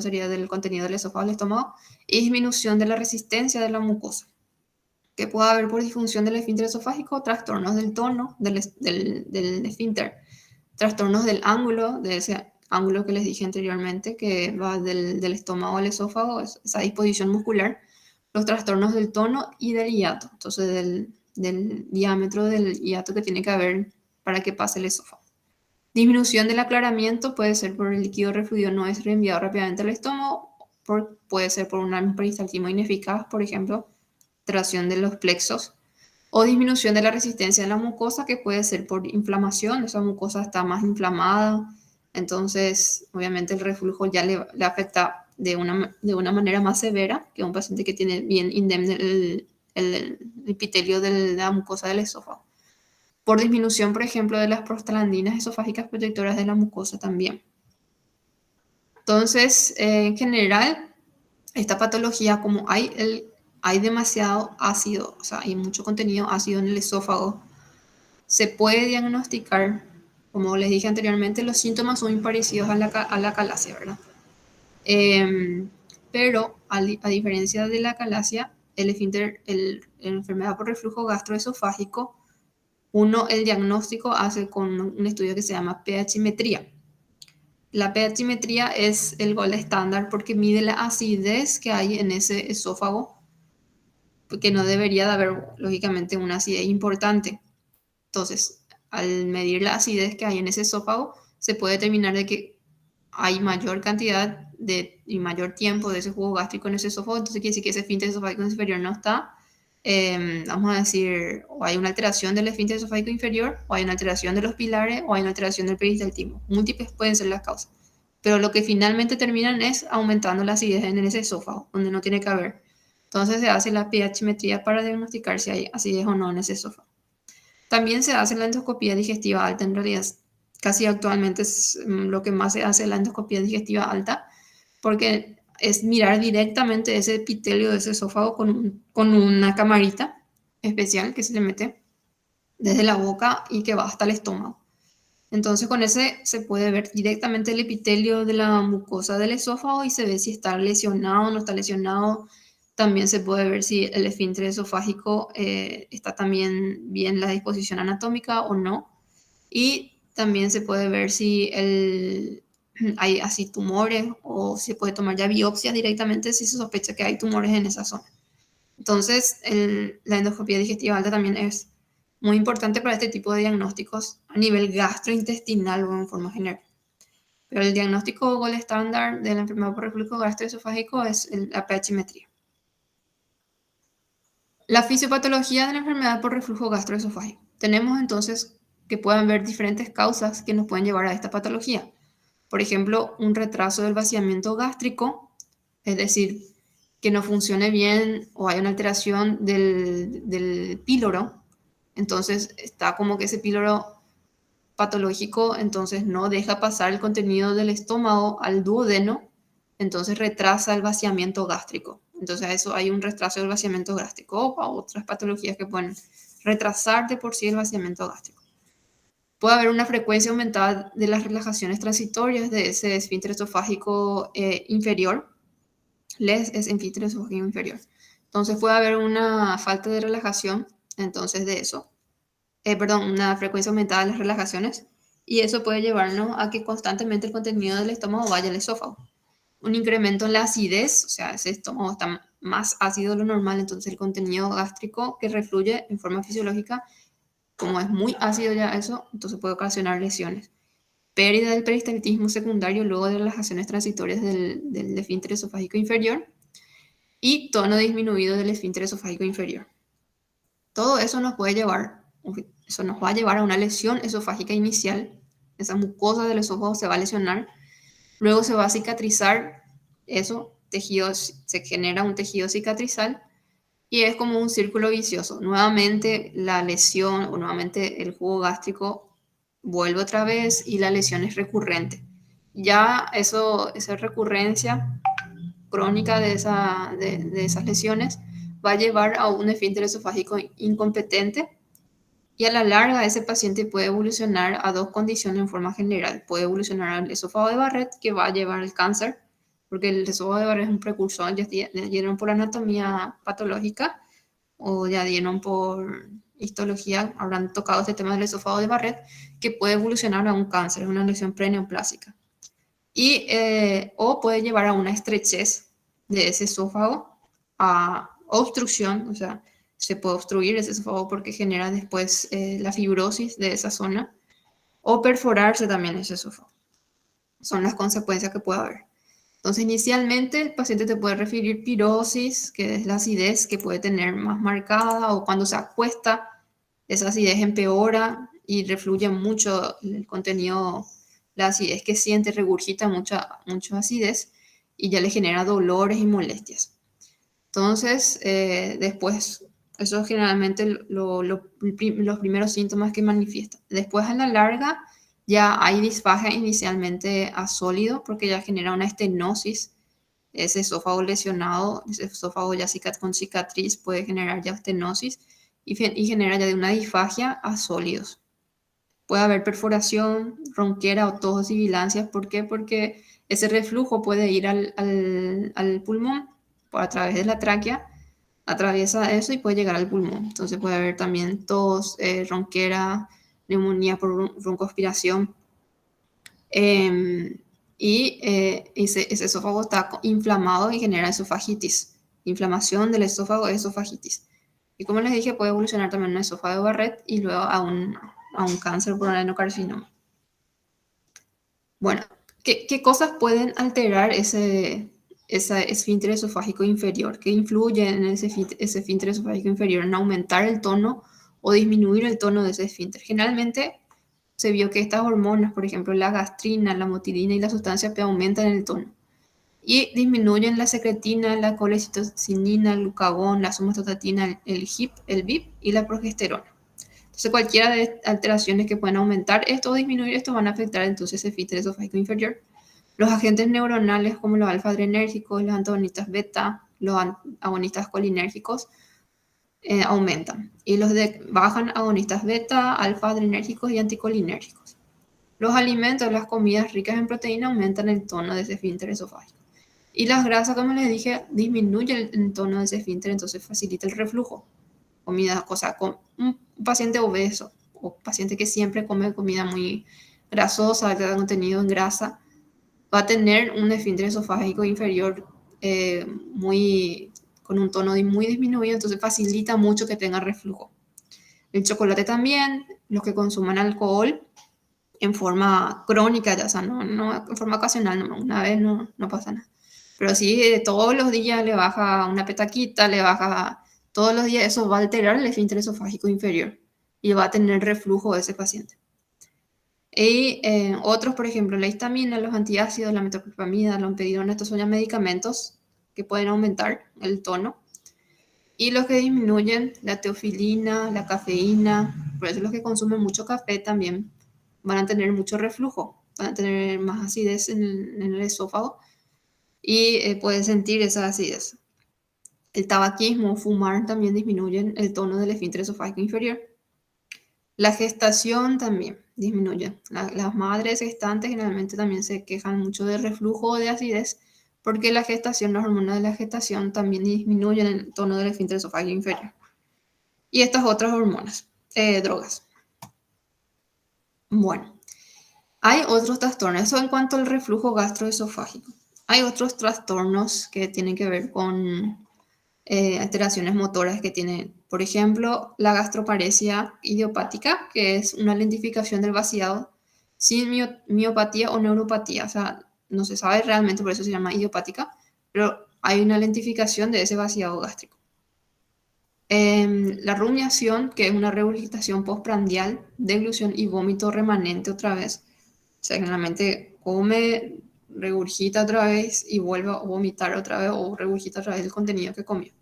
[SPEAKER 1] sería del contenido del esófago al estómago, y disminución de la resistencia de la mucosa. Que puede haber por disfunción del esfínter esofágico, trastornos del tono del esfínter, trastornos del ángulo, de ese ángulo que les dije anteriormente, que va del estómago al esófago, esa disposición muscular, los trastornos del tono y del hiato, entonces del diámetro del hiato que tiene que haber para que pase el esófago. Disminución del aclaramiento puede ser por el líquido refluido no es reenviado rápidamente al estómago, puede ser por un peristaltismo ineficaz, por ejemplo, tracción de los plexos, o disminución de la resistencia de la mucosa, que puede ser por inflamación, esa mucosa está más inflamada, entonces obviamente el reflujo ya le afecta de una manera más severa que un paciente que tiene bien indemne el epitelio de la mucosa del esófago. Por disminución, por ejemplo, de las prostaglandinas esofágicas protectoras de la mucosa también. Entonces, en general, esta patología, como hay demasiado ácido, o sea, hay mucho contenido ácido en el esófago, se puede diagnosticar, como les dije anteriormente, los síntomas son muy parecidos a la calasia, ¿verdad? Pero a diferencia de la calasia, la enfermedad por reflujo gastroesofágico el diagnóstico hace con un estudio que se llama pH-metría. La pH-metría es el gol estándar porque mide la acidez que hay en ese esófago, porque no debería de haber, lógicamente, una acidez importante. Entonces, al medir la acidez que hay en ese esófago, se puede determinar de que hay mayor cantidad y mayor tiempo de ese jugo gástrico en ese esófago, entonces quiere decir que ese esfínter esofágico inferior no está, vamos a decir, o hay una alteración del esfínter esofágico inferior, o hay una alteración de los pilares, o hay una alteración del peristaltismo. Múltiples pueden ser las causas, pero lo que finalmente terminan es aumentando la acidez en ese esófago, donde no tiene que haber. Entonces se hace la pH-metría para diagnosticar si hay acidez o no en ese esófago. También se hace la endoscopía digestiva alta, en realidad casi actualmente es lo que más se hace, la endoscopía digestiva alta, porque es mirar directamente ese epitelio de ese esófago con una camarita especial que se le mete desde la boca y que va hasta el estómago. Entonces con ese se puede ver directamente el epitelio de la mucosa del esófago y se ve si está lesionado o no está lesionado. También se puede ver si el esfínter esofágico está también bien la disposición anatómica o no. Y también se puede ver si hay así tumores o se puede tomar ya biopsias directamente si se sospecha que hay tumores en esa zona. Entonces, la endoscopia digestiva alta también es muy importante para este tipo de diagnósticos a nivel gastrointestinal o en forma general. Pero el diagnóstico gold estándar de la enfermedad por reflujo gastroesofágico es la pH-metría. La fisiopatología de la enfermedad por reflujo gastroesofágico. Tenemos entonces que pueden haber diferentes causas que nos pueden llevar a esta patología. Por ejemplo, un retraso del vaciamiento gástrico, es decir, que no funcione bien o hay una alteración del píloro. Entonces está como que ese píloro patológico entonces no deja pasar el contenido del estómago al duodeno, entonces retrasa el vaciamiento gástrico. Entonces a eso hay un retraso del vaciamiento gástrico o a otras patologías que pueden retrasar de por sí el vaciamiento gástrico. Puede haber una frecuencia aumentada de las relajaciones transitorias de ese esfínter esofágico inferior. Les es esfínter esofágico inferior. Entonces puede haber una falta de relajación, entonces de eso. Una frecuencia aumentada de las relajaciones. Y eso puede llevarnos a que constantemente el contenido del estómago vaya al esófago. Un incremento en la acidez, o sea, ese estómago está más ácido de lo normal, entonces el contenido gástrico que refluye en forma fisiológica, como es muy ácido ya eso, entonces puede ocasionar lesiones. Pérdida del peristaltismo secundario luego de relajaciones transitorias del esfínter esofágico inferior y tono disminuido del esfínter esofágico inferior. Todo eso nos va a llevar a una lesión esofágica inicial. Esa mucosa del esófago se va a lesionar, luego se va a cicatrizar eso, se genera un tejido cicatrizal y es como un círculo vicioso. Nuevamente la lesión o nuevamente el jugo gástrico vuelve otra vez y la lesión es recurrente. Ya esa recurrencia crónica de esas lesiones va a llevar a un esfínter esofágico incompetente y a la larga ese paciente puede evolucionar a dos condiciones en forma general. Puede evolucionar al esófago de Barrett, que va a llevar al cáncer, porque el esófago de Barrett es un precursor, ya dieron por anatomía patológica o ya dieron por histología, habrán tocado este tema del esófago de Barrett, que puede evolucionar a un cáncer, una lesión preneoplásica. O puede llevar a una estrechez de ese esófago, a obstrucción, o sea, se puede obstruir ese esófago porque genera después la fibrosis de esa zona, o perforarse también ese esófago. Son las consecuencias que puede haber. Entonces, inicialmente el paciente te puede referir pirosis, que es la acidez que puede tener más marcada, o cuando se acuesta, esa acidez empeora y refluye mucho el contenido, la acidez que siente, regurgita mucha acidez y ya le genera dolores y molestias. Entonces, después, eso es generalmente los primeros síntomas que manifiestan. Después, a la larga, ya hay disfagia inicialmente a sólido porque ya genera una estenosis. Ese esófago lesionado, ese esófago ya con cicatriz puede generar ya estenosis y genera ya de una disfagia a sólidos. Puede haber perforación, ronquera o tos o sibilancias. ¿Por qué? Porque ese reflujo puede ir al pulmón a través de la tráquea, atraviesa eso y puede llegar al pulmón. Entonces puede haber también tos, ronquera, neumonía por broncoaspiración. Ese esófago está inflamado y genera esofagitis. Inflamación del esófago es esofagitis. Y como les dije, puede evolucionar también un esófago de Barrett y luego a un cáncer por adenocarcinoma. Bueno, ¿qué cosas pueden alterar ese esfínter esofágico inferior? ¿Qué influye en ese esfínter esofágico inferior? ¿En aumentar el tono o disminuir el tono de ese esfínter? Generalmente se vio que estas hormonas, por ejemplo, la gastrina, la motilina y la sustancia P aumentan el tono y disminuyen la secretina, la colecistocinina, el glucagón, la somatostatina, el HIP, el VIP y la progesterona. Entonces, cualquiera de alteraciones que puedan aumentar esto o disminuir esto van a afectar entonces el esfínter esofágico inferior. Los agentes neuronales como los alfa-adrenérgicos, los antagonistas beta, los agonistas colinérgicos aumentan. Y los bajan agonistas beta, alfa-adrenérgicos y anticolinérgicos. Los alimentos, las comidas ricas en proteína aumentan el tono de ese esfínter esofágico. Y las grasas, como les dije, disminuyen el tono de ese esfínter, entonces facilita el reflujo. Comida, con un paciente obeso o paciente que siempre come comida muy grasosa, que da contenido en grasa, va a tener un esfínter esofágico inferior con un tono muy disminuido, entonces facilita mucho que tenga reflujo. El chocolate también, los que consuman alcohol en forma crónica, ya sea, no en forma ocasional, no, una vez no pasa nada. Pero si todos los días le baja una petaquita, le baja todos los días, eso va a alterar el esfínter esofágico inferior y va a tener reflujo ese paciente. Y otros, por ejemplo, la histamina, los antiácidos, la metoclopramida, la ompedidona, estos son ya medicamentos que pueden aumentar el tono. Y los que disminuyen la teofilina, la cafeína, por eso los que consumen mucho café también van a tener mucho reflujo, van a tener más acidez en el esófago y pueden sentir esa acidez. El tabaquismo, fumar también disminuyen el tono del esfínter esofágico inferior. La gestación también disminuye. Las madres gestantes generalmente también se quejan mucho de reflujo o de acidez porque la gestación, las hormonas de la gestación también disminuyen el tono del esfínter esofágico inferior. Y estas otras hormonas, drogas. Bueno, hay otros trastornos. Eso en cuanto al reflujo gastroesofágico. Hay otros trastornos que tienen que ver con alteraciones motoras que tienen, por ejemplo, la gastroparesia idiopática, que es una lentificación del vaciado sin miopatía o neuropatía. O sea, no se sabe realmente, por eso se llama idiopática, pero hay una lentificación de ese vaciado gástrico. La rumiación, que es una regurgitación postprandial, deglución y vómito remanente otra vez. O sea, generalmente come, regurgita otra vez y vuelve a vomitar otra vez o regurgita otra vez el contenido que comió.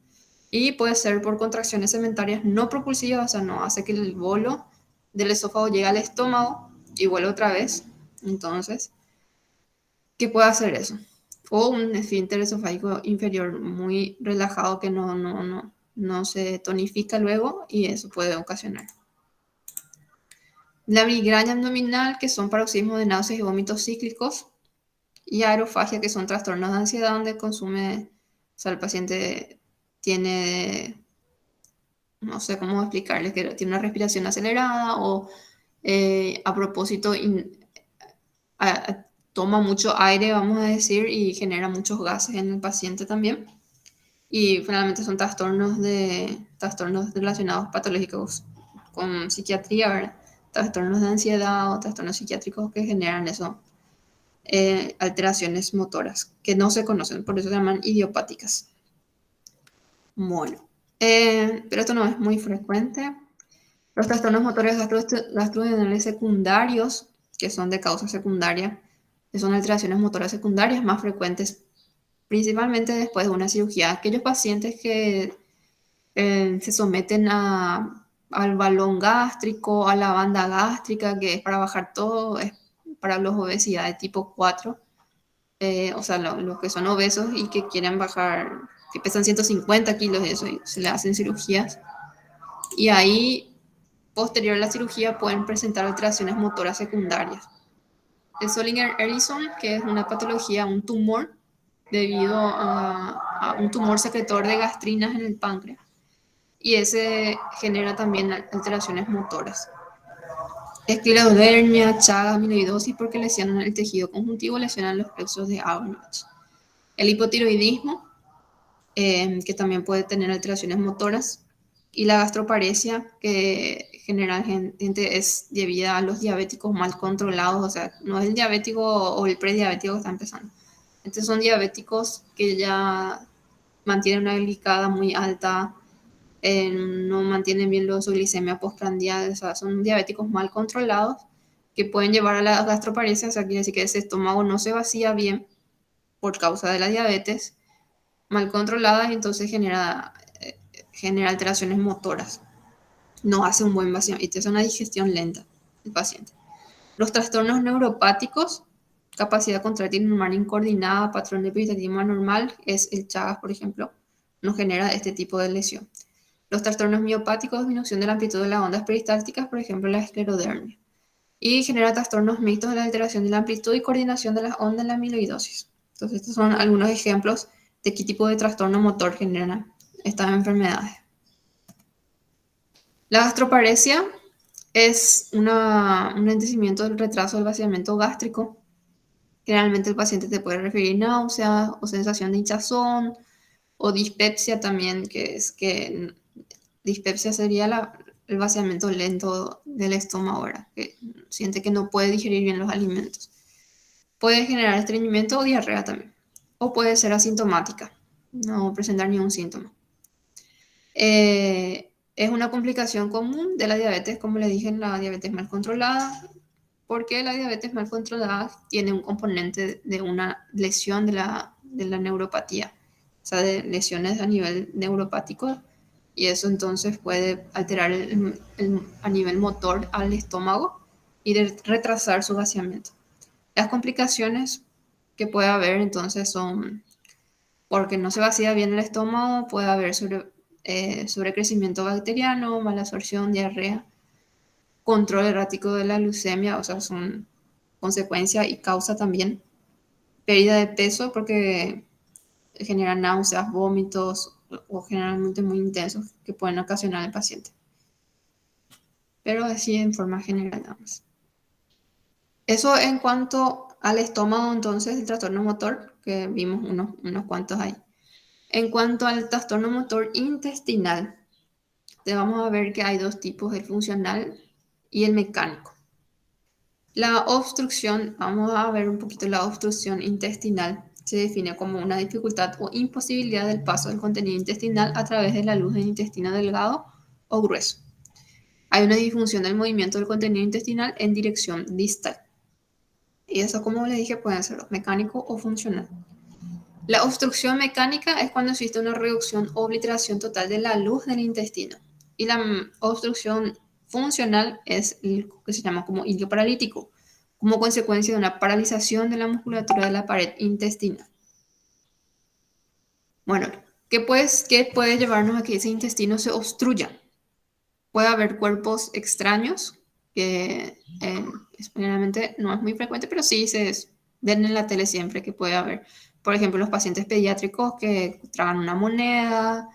[SPEAKER 1] Y puede ser por contracciones cementarias no propulsivas, o sea, no hace que el bolo del esófago llegue al estómago y vuelve otra vez. Entonces, ¿qué puede hacer eso? O un esfínter esofágico inferior muy relajado que no se tonifica luego y eso puede ocasionar. La migraña abdominal, que son paroxismos de náuseas y vómitos cíclicos, y aerofagia, que son trastornos de ansiedad donde consume, o sea, el paciente tiene, no sé cómo explicarles, que tiene una respiración acelerada o a propósito toma mucho aire, vamos a decir, y genera muchos gases en el paciente también. Y finalmente son trastornos relacionados patológicos con psiquiatría, ¿verdad? Trastornos de ansiedad o trastornos psiquiátricos que generan eso, alteraciones motoras que no se conocen, por eso se llaman idiopáticas. Bueno, pero esto no es muy frecuente. Los trastornos motores gastrointestinales secundarios, que son de causa secundaria, que son alteraciones motoras secundarias más frecuentes, principalmente después de una cirugía. Aquellos pacientes que se someten al balón gástrico, a la banda gástrica, que es para bajar todo, es para los obesidades tipo 4, o sea, los que son obesos y que quieren bajar, que pesan 150 kilos, eso, y se le hacen cirugías. Y ahí, posterior a la cirugía, pueden presentar alteraciones motoras secundarias. El Zollinger-Ellison, que es una patología, un tumor debido a un tumor secretor de gastrinas en el páncreas. Y ese genera también alteraciones motoras. Esclerodermia, chagas, amiloidosis porque lesionan el tejido conjuntivo, lesionan los plexos de Auerbach. El hipotiroidismo, que también puede tener alteraciones motoras, y la gastroparesia, que generalmente es debida a los diabéticos mal controlados, o sea, no es el diabético o el prediabético que está empezando. Estos son diabéticos que ya mantienen una glicada muy alta, no mantienen bien su glicemia postprandial, o sea, son diabéticos mal controlados que pueden llevar a la gastroparesia, o sea, quiere decir que ese estómago no se vacía bien por causa de la diabetes mal controlada y entonces genera alteraciones motoras. No hace un buen vaciamiento, es una digestión lenta del paciente. Los trastornos neuropáticos, capacidad contractil normal incoordinada, patrón de epididymismo anormal, es el Chagas, por ejemplo, nos genera este tipo de lesión. Los trastornos miopáticos, disminución de la amplitud de las ondas peristálticas, por ejemplo, la esclerodermia. Y genera trastornos mixtos de la alteración de la amplitud y coordinación de las ondas en la amiloidosis. Entonces, estos son algunos ejemplos de qué tipo de trastorno motor generan estas enfermedades. La gastroparesia es un endurecimiento del retraso del vaciamiento gástrico. Generalmente el paciente te puede referir náusea o sensación de hinchazón o dispepsia también, que es que dispepsia sería el vaciamiento lento del estómago, ¿verdad? Que siente que no puede digerir bien los alimentos. Puede generar estreñimiento o diarrea también. O puede ser asintomática, no presentar ningún síntoma. Es una complicación común de la diabetes, como le dije, en la diabetes mal controlada, porque la diabetes mal controlada tiene un componente de una lesión de la neuropatía, o sea, de lesiones a nivel neuropático, y eso entonces puede alterar a nivel motor al estómago y retrasar su vaciamiento. Las complicaciones que puede haber entonces son porque no se vacía bien el estómago, puede haber sobrecrecimiento bacteriano, mala absorción, diarrea, control errático de la glucemia, o sea, son consecuencia y causa también pérdida de peso porque generan náuseas, vómitos o generalmente muy intensos que pueden ocasionar al paciente. Pero así en forma general nada más. Eso en cuanto al estómago, entonces, el trastorno motor, que vimos unos cuantos ahí. En cuanto al trastorno motor intestinal, vamos a ver que hay dos tipos, el funcional y el mecánico. La obstrucción, vamos a ver un poquito la obstrucción intestinal, se define como una dificultad o imposibilidad del paso del contenido intestinal a través de la luz del intestino delgado o grueso. Hay una disfunción del movimiento del contenido intestinal en dirección distal. Y eso, como les dije, puede ser mecánico o funcional. La obstrucción mecánica es cuando existe una reducción o obliteración total de la luz del intestino. Y la obstrucción funcional es lo que se llama como ilio paralítico, como consecuencia de una paralización de la musculatura de la pared intestinal. Bueno, ¿qué puede llevarnos a que ese intestino se obstruya? Puede haber cuerpos extraños, que generalmente no es muy frecuente, pero sí se ven en la tele siempre que puede haber. Por ejemplo, los pacientes pediátricos que tragan una moneda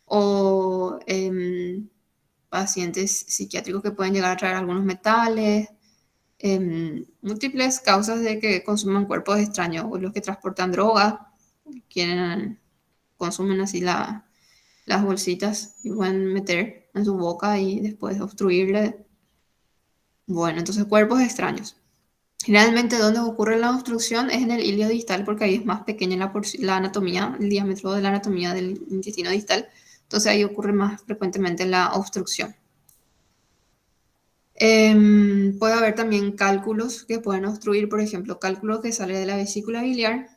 [SPEAKER 1] o pacientes psiquiátricos que pueden llegar a traer algunos metales, múltiples causas de que consuman cuerpos extraños, o los que transportan droga, consumen así las bolsitas y pueden meter en su boca y después obstruirle. Bueno, entonces cuerpos extraños. Generalmente donde ocurre la obstrucción es en el ilio distal porque ahí es más pequeña la anatomía, el diámetro de la anatomía del intestino distal. Entonces ahí ocurre más frecuentemente la obstrucción. Puede haber también cálculos que pueden obstruir, por ejemplo, cálculos que salen de la vesícula biliar,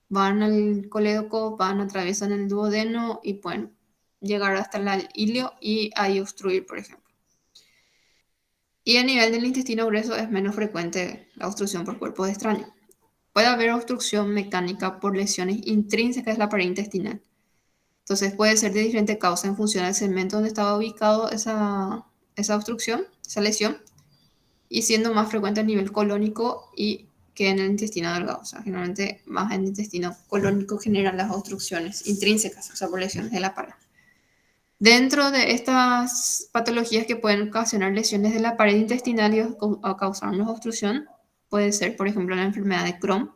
[SPEAKER 1] van al colédoco, atraviesan el duodeno y pueden llegar hasta el ilio y ahí obstruir, por ejemplo. Y a nivel del intestino grueso es menos frecuente la obstrucción por cuerpos extraños. Puede haber obstrucción mecánica por lesiones intrínsecas de la pared intestinal. Entonces puede ser de diferente causa en función del segmento donde estaba ubicado esa obstrucción, esa lesión, y siendo más frecuente a nivel colónico y que en el intestino delgado. O sea, generalmente más en el intestino colónico generan las obstrucciones intrínsecas, o sea, por lesiones de la pared. Dentro de estas patologías que pueden ocasionar lesiones de la pared intestinal y causar una obstrucción, puede ser, por ejemplo, la enfermedad de Crohn,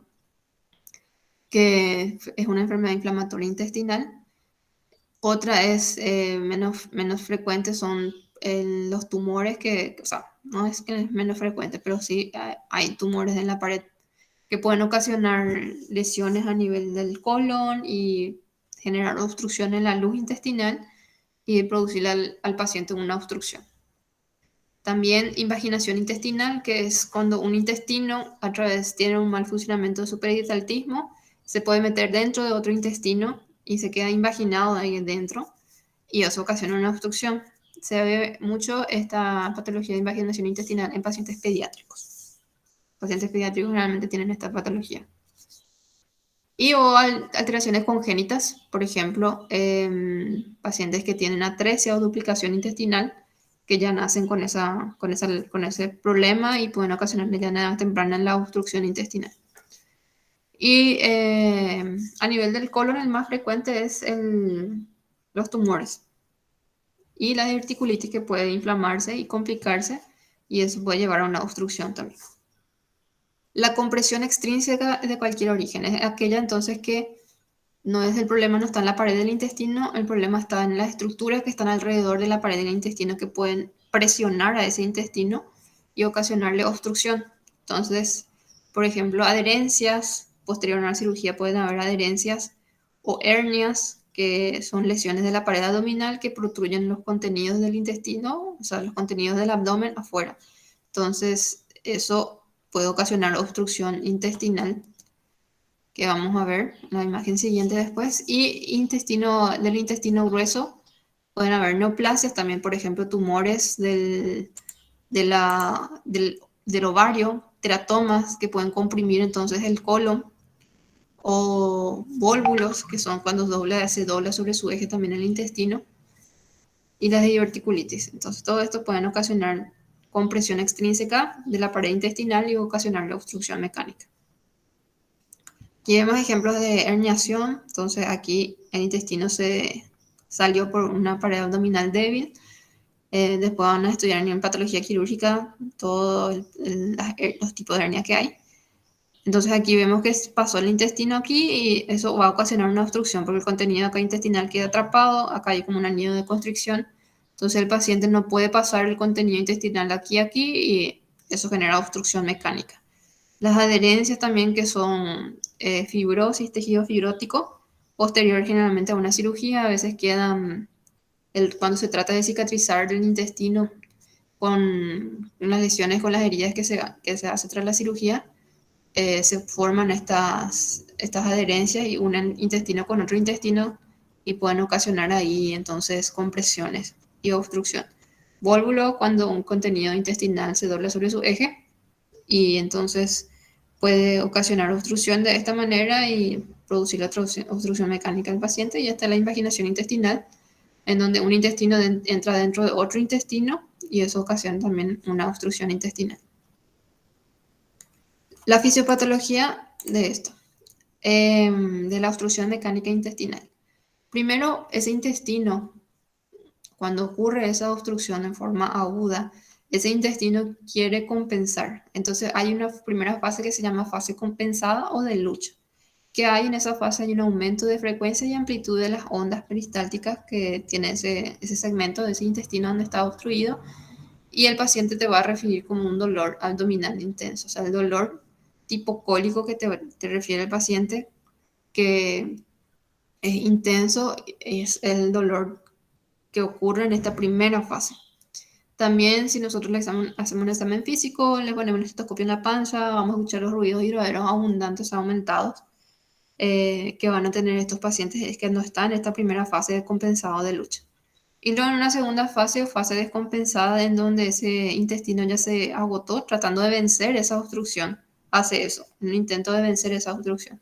[SPEAKER 1] que es una enfermedad inflamatoria intestinal. Otra es menos frecuente, son los tumores o sea, no es que es menos frecuente, pero sí hay tumores en la pared que pueden ocasionar lesiones a nivel del colon y generar obstrucción en la luz intestinal y producirle al paciente una obstrucción. También invaginación intestinal, que es cuando un intestino a través tiene un mal funcionamiento de su perithaltismo, se puede meter dentro de otro intestino y se queda invaginado ahí dentro y eso ocasiona una obstrucción. Se ve mucho esta patología de invaginación intestinal en pacientes pediátricos. Pacientes pediátricos realmente tienen esta patología. Y o alteraciones congénitas, por ejemplo, pacientes que tienen atresia o duplicación intestinal, que ya nacen con ese problema y pueden ocasionarle ya en edad temprana la obstrucción intestinal. Y a nivel del colon, el más frecuente es los tumores y la diverticulitis, que puede inflamarse y complicarse, y eso puede llevar a una obstrucción también. La compresión extrínseca de cualquier origen es aquella entonces que no es el problema, no está en la pared del intestino, el problema está en las estructuras que están alrededor de la pared del intestino que pueden presionar a ese intestino y ocasionarle obstrucción. Entonces, por ejemplo, adherencias, posterior a una cirugía pueden haber adherencias o hernias, que son lesiones de la pared abdominal que protruyen los contenidos del intestino, o sea, los contenidos del abdomen afuera. Entonces, eso puede ocasionar obstrucción intestinal, que vamos a ver en la imagen siguiente después. Y del intestino grueso pueden haber neoplasias también, por ejemplo, tumores del ovario, teratomas que pueden comprimir entonces el colon, o vólvulos, que son cuando se dobla sobre su eje también el intestino, y las diverticulitis. Entonces, todo esto pueden ocasionar compresión extrínseca de la pared intestinal y ocasionar la obstrucción mecánica. Aquí vemos ejemplos de herniación. Entonces, aquí el intestino se salió por una pared abdominal débil. Después van a estudiar en patología quirúrgica todos los tipos de hernia que hay. Entonces aquí vemos que pasó el intestino aquí y eso va a ocasionar una obstrucción porque el contenido acá intestinal queda atrapado, acá hay como un anillo de constricción. Entonces el paciente no puede pasar el contenido intestinal de aquí a aquí y eso genera obstrucción mecánica. Las adherencias también, que son fibrosis, tejido fibrótico, posterior generalmente a una cirugía, a veces quedan, cuando se trata de cicatrizar el intestino con las lesiones, con las heridas que se hace tras la cirugía, se forman estas adherencias y unen intestino con otro intestino y pueden ocasionar ahí entonces compresiones y obstrucción. Vólvulo, cuando un contenido intestinal se dobla sobre su eje y entonces puede ocasionar obstrucción de esta manera y producir la obstrucción mecánica del paciente. Y hasta la invaginación intestinal, en donde un intestino entra dentro de otro intestino y eso ocasiona también una obstrucción intestinal. La fisiopatología de esto, de la obstrucción mecánica intestinal. Primero, ese intestino, cuando ocurre esa obstrucción en forma aguda, ese intestino quiere compensar. Entonces hay una primera fase que se llama fase compensada o de lucha. Que hay en esa fase hay un aumento de frecuencia y amplitud de las ondas peristálticas que tiene ese segmento de ese intestino donde está obstruido, y el paciente te va a referir como un dolor abdominal intenso. O sea, el dolor tipo cólico que te refiere el paciente, que es intenso, es el dolor que ocurre en esta primera fase. También, si nosotros hacemos un examen físico, le ponemos un estetoscopio en la panza, vamos a escuchar los ruidos hidroaéreos abundantes, aumentados, que van a tener estos pacientes, es que no están en esta primera fase de compensado de lucha. Y luego en una segunda fase o fase descompensada, en donde ese intestino ya se agotó tratando de vencer esa obstrucción, hace eso, un intento de vencer esa obstrucción.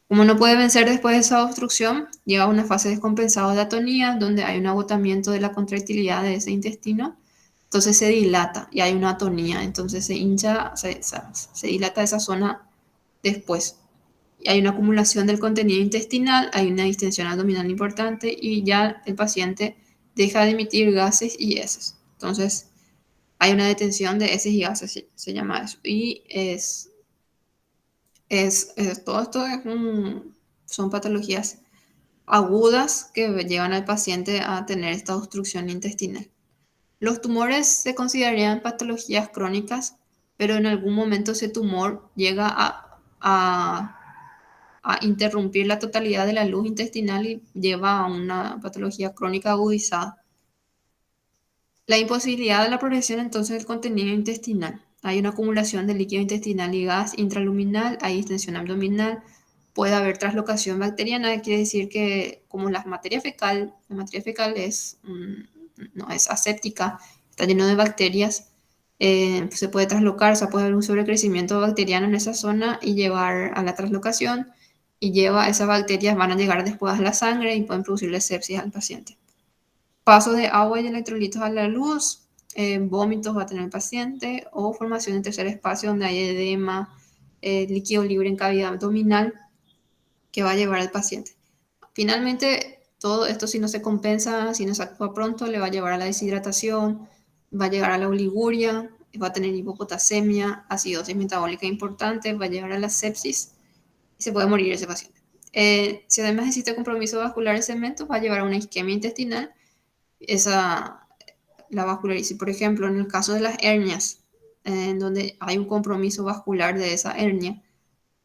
[SPEAKER 1] Como no puede vencer después de esa obstrucción, llega a una fase descompensada de atonía, donde hay un agotamiento de la contractilidad de ese intestino Entonces se dilata y hay una atonía, entonces se hincha, se dilata esa zona después. Y hay una acumulación del contenido intestinal, hay una distensión abdominal importante y ya el paciente deja de emitir gases y heces. Entonces hay una detención de heces y gases, se llama eso. Y todo esto son patologías agudas que llevan al paciente a tener esta obstrucción intestinal. Los tumores se considerarían patologías crónicas, pero en algún momento ese tumor llega a interrumpir la totalidad de la luz intestinal y lleva a una patología crónica agudizada. La imposibilidad de la progresión entonces del contenido intestinal. Hay una acumulación de líquido intestinal y gas intraluminal, hay distensión abdominal, puede haber traslocación bacteriana, quiere decir que como la materia fecal no es aséptica, está lleno de bacterias, se puede traslocar, o sea, puede haber un sobrecrecimiento bacteriano en esa zona y llevar a la traslocación, y esas bacterias van a llegar después a la sangre y pueden producirle sepsis al paciente. Paso de agua y electrolitos a la luz, vómitos va a tener el paciente o formación en tercer espacio donde hay edema, líquido libre en cavidad abdominal que va a llevar al paciente. Finalmente, todo esto si no se compensa, si no se actúa pronto, le va a llevar a la deshidratación, va a llegar a la oliguria, va a tener hipopotasemia, acidosis metabólica importante, va a llegar a la sepsis y se puede morir ese paciente. Si además existe compromiso vascular en cemento, va a llevar a una isquemia intestinal. La vascularización, por ejemplo, en el caso de las hernias, en donde hay un compromiso vascular de esa hernia,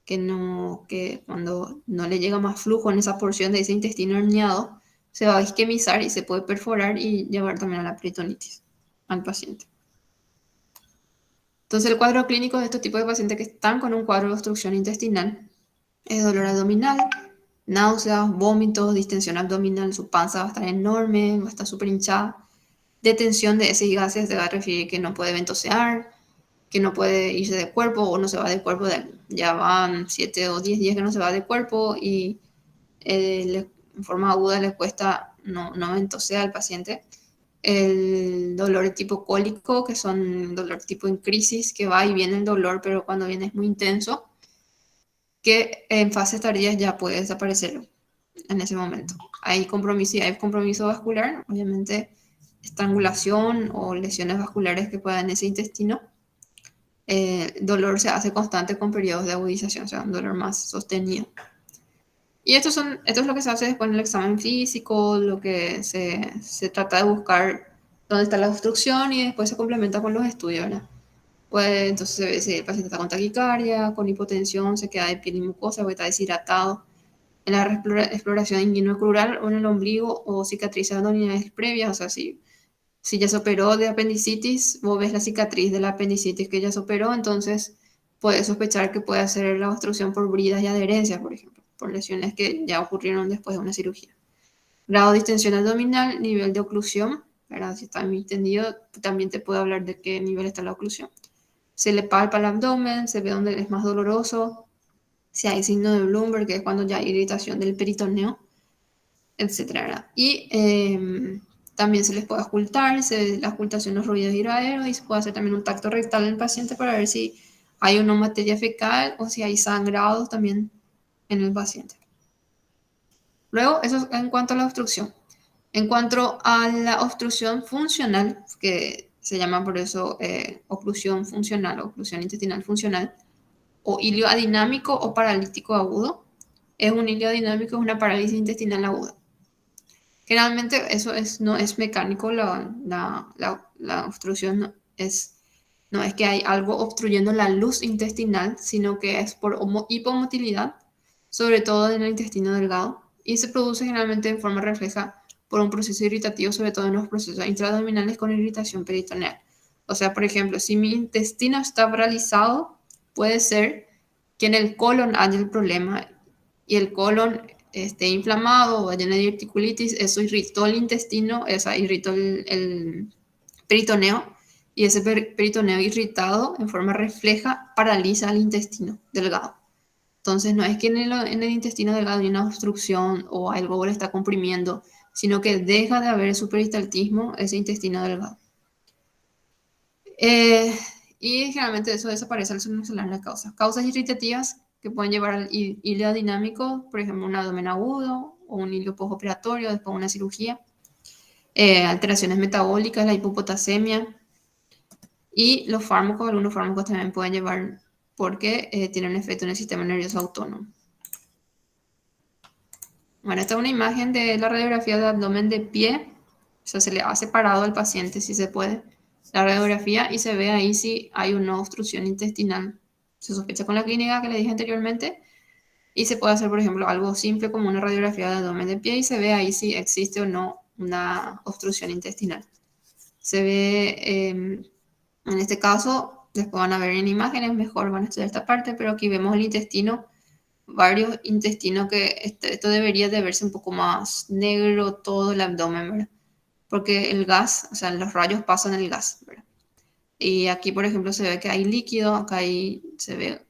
[SPEAKER 1] que cuando no le llega más flujo en esa porción de ese intestino herniado, se va a isquemizar y se puede perforar y llevar también a la peritonitis al paciente. Entonces, el cuadro clínico de estos tipos de pacientes que están con un cuadro de obstrucción intestinal es dolor abdominal, náuseas, vómitos, distensión abdominal, su panza va a estar enorme, va a estar súper hinchada, detención de heces y gases, se va a referir que no puede ventosear, que no puede irse de cuerpo o no se va de cuerpo, ya van 7 o 10 días que no se va de cuerpo y en forma aguda le cuesta no ventosea al paciente. El dolor de tipo cólico, que son dolor tipo en crisis, que va y viene el dolor, pero cuando viene es muy intenso, que en fases tardías ya puede desaparecer en ese momento. Hay compromiso vascular, obviamente estrangulación o lesiones vasculares que puedan en ese intestino. Dolor se hace constante con periodos de agudización, o sea, un dolor más sostenido. Y esto es lo que se hace después en el examen físico, lo que se trata de buscar dónde está la obstrucción y después se complementa con los estudios, ¿verdad? Pues entonces se ve si el paciente está con taquicardia, con hipotensión, se queda de piel y mucosa o está deshidratado. En la exploración inguinocrural o en el ombligo o cicatrices abdominales previas, o sea, si ya se operó de apendicitis, vos ves la cicatriz de la apendicitis que ya se operó, entonces puedes sospechar que puede ser la obstrucción por bridas y adherencias, por ejemplo, por lesiones que ya ocurrieron después de una cirugía. Grado de distensión abdominal, nivel de oclusión, ¿verdad? Si está muy extendido, también te puedo hablar de qué nivel está la oclusión. Se le palpa el abdomen, se ve donde es más doloroso, si hay signo de Bloomberg, que es cuando ya hay irritación del peritoneo, etc. Y también se les puede ocultar, la ocultación de los ruidos hidroaéreos, y se puede hacer también un tacto rectal en el paciente para ver si hay o no materia fecal o si hay sangrados también en el paciente. Luego, eso es en cuanto a la obstrucción. En cuanto a la obstrucción funcional, que se llama por eso oclusión funcional o oclusión intestinal funcional, o ilio adinámico o paralítico agudo. Un ilio adinámico, es una parálisis intestinal aguda. Generalmente eso no es mecánico, la obstrucción no es que hay algo obstruyendo la luz intestinal, sino que es por hipomotilidad, sobre todo en el intestino delgado, y se produce generalmente en forma refleja por un proceso irritativo, sobre todo en los procesos intraabdominales con irritación peritoneal. O sea, por ejemplo, si mi intestino está paralizado, puede ser que en el colon haya el problema y el colon esté inflamado o haya una diverticulitis, eso irritó el intestino, irritó el peritoneo, y ese peritoneo irritado en forma refleja paraliza el intestino delgado. Entonces no es que en el intestino delgado hay una obstrucción o algo le está comprimiendo, sino que deja de haber superistaltismo ese intestino delgado. Eh, y generalmente eso desaparece al solucionar las causas. Causas irritativas que pueden llevar al hilo dinámico, por ejemplo, un abdomen agudo o un hilo postoperatorio después de una cirugía. Alteraciones metabólicas, la hipopotasemia y los fármacos, algunos fármacos también pueden llevar porque tienen un efecto en el sistema nervioso autónomo. Bueno, esta es una imagen de la radiografía de abdomen de pie. O sea, se le ha separado al paciente, si se puede, la radiografía y se ve ahí si hay una obstrucción intestinal. Se sospecha con la clínica que le dije anteriormente y se puede hacer, por ejemplo, algo simple como una radiografía de abdomen de pie y se ve ahí si existe o no una obstrucción intestinal. Se ve, en este caso, después van a ver en imágenes, mejor van a estudiar esta parte, pero aquí vemos el intestino, varios intestinos que esto debería de verse un poco más negro todo el abdomen, ¿verdad? Porque el gas, o sea, los rayos pasan el gas, ¿verdad? Y aquí, por ejemplo, se ve que hay líquido, acá se ve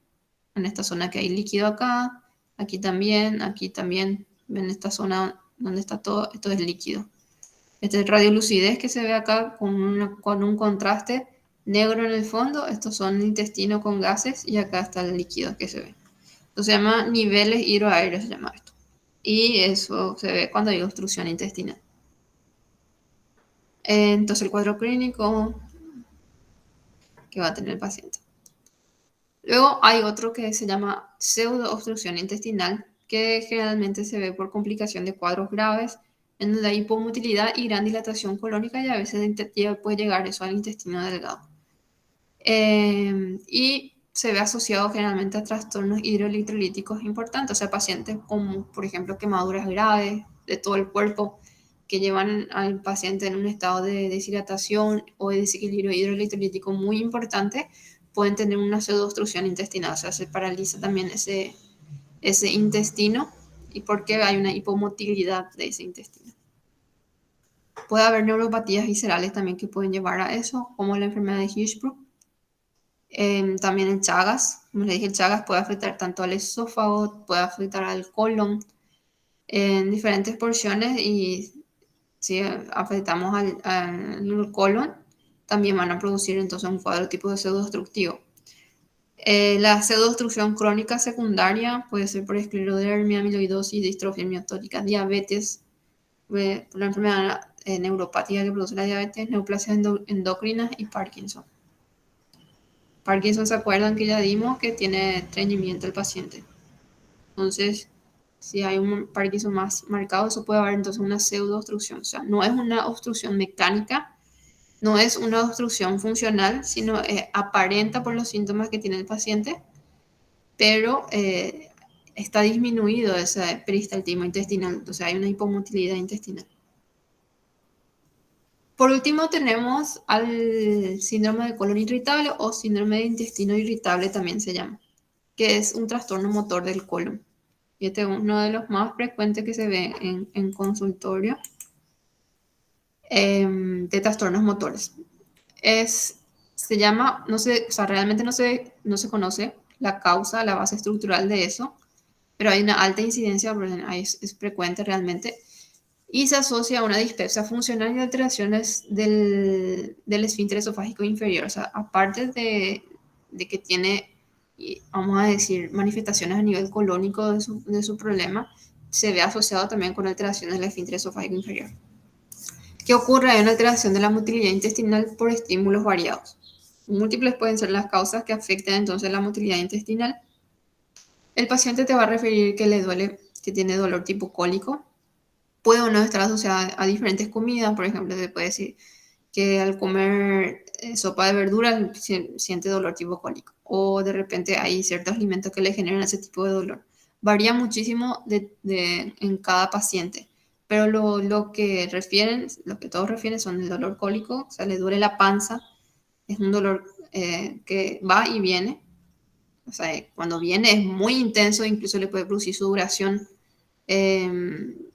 [SPEAKER 1] en esta zona que hay líquido acá, aquí también, en esta zona donde está todo, esto es líquido. Este es radiolucidez que se ve acá con un contraste negro en el fondo, estos son el intestino con gases y acá está el líquido que se ve. Esto se llama niveles hidroaéreos, se llama esto. Y eso se ve cuando hay obstrucción intestinal. Entonces el cuadro clínico que va a tener el paciente. Luego hay otro que se llama pseudo-obstrucción intestinal, que generalmente se ve por complicación de cuadros graves, en donde hay hipomotilidad y gran dilatación colónica y a veces puede llegar eso al intestino delgado. Y se ve asociado generalmente a trastornos hidroelectrolíticos importantes, o sea, pacientes como, por ejemplo, quemaduras graves de todo el cuerpo que llevan al paciente en un estado de deshidratación o de desequilibrio hidroelectrolítico muy importante, pueden tener una pseudoobstrucción intestinal, o sea, se paraliza también ese intestino y porque hay una hipomotilidad de ese intestino. Puede haber neuropatías viscerales también que pueden llevar a eso, como la enfermedad de Hirschsprung. También el Chagas, como les dije, el Chagas puede afectar tanto al esófago, puede afectar al colon en diferentes porciones y si afectamos al colon, también van a producir entonces un cuadro tipo de pseudoobstructivo. La pseudoobstrucción crónica secundaria puede ser por esclerodermia, amiloidosis, distrofia miotrófica, diabetes, por la enfermedad neuropática que produce la diabetes, neoplasias endocrinas y Parkinson. Parkinson, ¿se acuerdan que ya dimos que tiene estreñimiento el paciente? Entonces, si hay un Parkinson más marcado, eso puede haber entonces una pseudoobstrucción. O sea, no es una obstrucción mecánica, no es una obstrucción funcional, sino aparenta por los síntomas que tiene el paciente, pero está disminuido ese peristaltismo intestinal, entonces hay una hipomotilidad intestinal. Por último tenemos al síndrome de colon irritable o síndrome de intestino irritable también se llama, que es un trastorno motor del colon. Y este es uno de los más frecuentes que se ve en consultorio de trastornos motores. Se llama, no sé, o sea, realmente no se conoce la causa, la base estructural de eso, pero hay una alta incidencia, es frecuente realmente, y se asocia a una dispepsia funcional y alteraciones del esfínter esofágico inferior. O sea, aparte de que tiene, vamos a decir, manifestaciones a nivel colónico de su problema, se ve asociado también con alteraciones del esfínter esofágico inferior. ¿Qué ocurre? Hay una alteración de la motilidad intestinal por estímulos variados. Múltiples pueden ser las causas que afectan entonces la motilidad intestinal. El paciente te va a referir que le duele, que tiene dolor tipo cólico. Puede o no estar asociada a diferentes comidas. Por ejemplo, se puede decir que al comer sopa de verduras siente dolor tipo cólico. O de repente hay ciertos alimentos que le generan ese tipo de dolor. Varía muchísimo en cada paciente. Pero lo que todos refieren son el dolor cólico, o sea, le duele la panza. Es un dolor que va y viene. O sea, cuando viene es muy intenso, incluso le puede producir sudoración,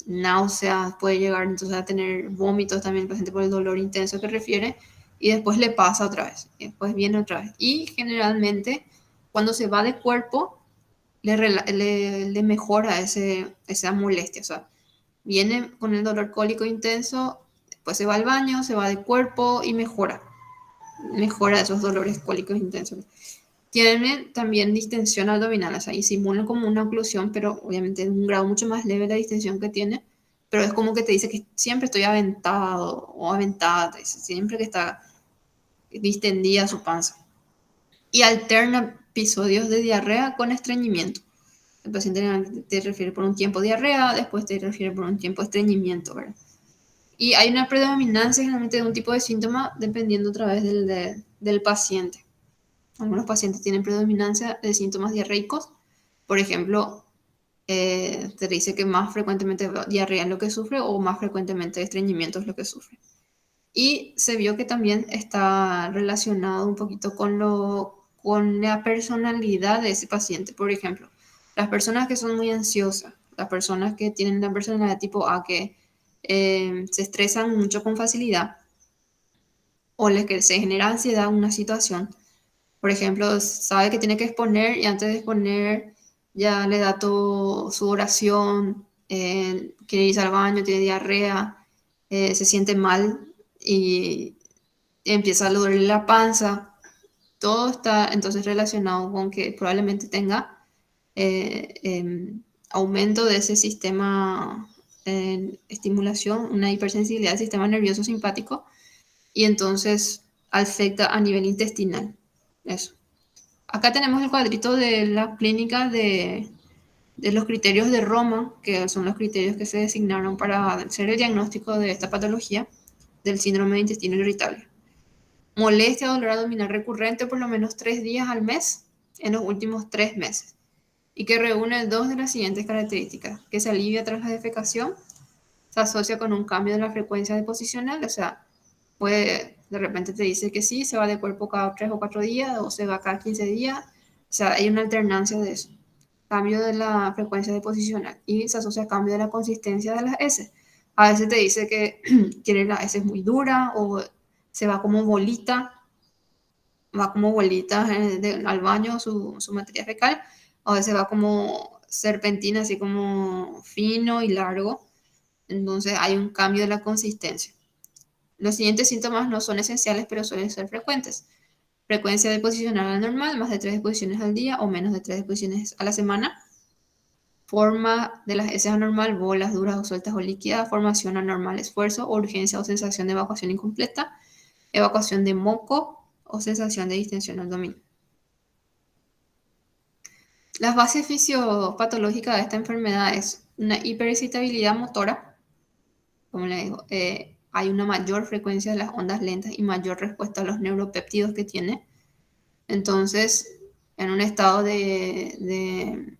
[SPEAKER 1] náuseas, puede llegar entonces a tener vómitos también el paciente por el dolor intenso que refiere, y después le pasa otra vez, y después viene otra vez. Y generalmente cuando se va de cuerpo le mejora esa molestia, o sea, viene con el dolor cólico intenso, después se va al baño, se va de cuerpo y mejora. mejora esos dolores cólicos intensos. Tienen también distensión abdominal, o sea, y simulan como una oclusión, pero obviamente es un grado mucho más leve la distensión que tiene, pero es como que te dice que siempre estoy aventado o aventada, te dice, siempre que está distendida su panza. Y alterna episodios de diarrea con estreñimiento. El paciente te refiere por un tiempo diarrea, después te refiere por un tiempo estreñimiento, ¿verdad? Y hay una predominancia generalmente de un tipo de síntoma dependiendo otra vez del paciente. Algunos pacientes tienen predominancia de síntomas diarreicos. Por ejemplo, te dice que más frecuentemente diarrea es lo que sufre o más frecuentemente estreñimiento es lo que sufre. Y se vio que también está relacionado un poquito con la personalidad de ese paciente. Por ejemplo, las personas que son muy ansiosas, las personas que tienen la personalidad tipo A, que se estresan mucho con facilidad o les que se genera ansiedad en una situación. Por ejemplo, sabe que tiene que exponer y antes de exponer ya le da todo su oración, quiere irse al baño, tiene diarrea, se siente mal y empieza a dolerle la panza. Todo está entonces relacionado con que probablemente tenga aumento de ese sistema estimulación, una hipersensibilidad del sistema nervioso simpático y entonces afecta a nivel intestinal. Eso. Acá tenemos el cuadrito de la clínica de los criterios de Roma, que son los criterios que se designaron para hacer el diagnóstico de esta patología del síndrome de intestino irritable. Molestia o dolor abdominal recurrente por lo menos 3 días al mes en los últimos 3 meses y que reúne 2 de las siguientes características: que se alivia tras la defecación, se asocia con un cambio de la frecuencia deposicional, o sea, puede, de repente te dice que sí, se va de cuerpo cada 3 o 4 días o se va cada 15 días, o sea, hay una alternancia de eso. Cambio de la frecuencia deposicional y se asocia a cambio de la consistencia de las heces. A veces te dice que tiene la heces muy dura o se va como bolita al baño su materia fecal, o a veces va como serpentina, así como fino y largo. Entonces hay un cambio de la consistencia. Los siguientes síntomas no son esenciales, pero suelen ser frecuentes. Frecuencia deposicional anormal, más de 3 deposiciones al día o menos de 3 deposiciones a la semana. Forma de las heces anormal, bolas duras o sueltas o líquidas. Formación anormal, esfuerzo o urgencia o sensación de evacuación incompleta. Evacuación de moco o sensación de distensión abdominal. Las bases fisiopatológicas de esta enfermedad es una hiperexcitabilidad motora, como le digo, hay una mayor frecuencia de las ondas lentas y mayor respuesta a los neuropéptidos que tiene. Entonces, en un estado de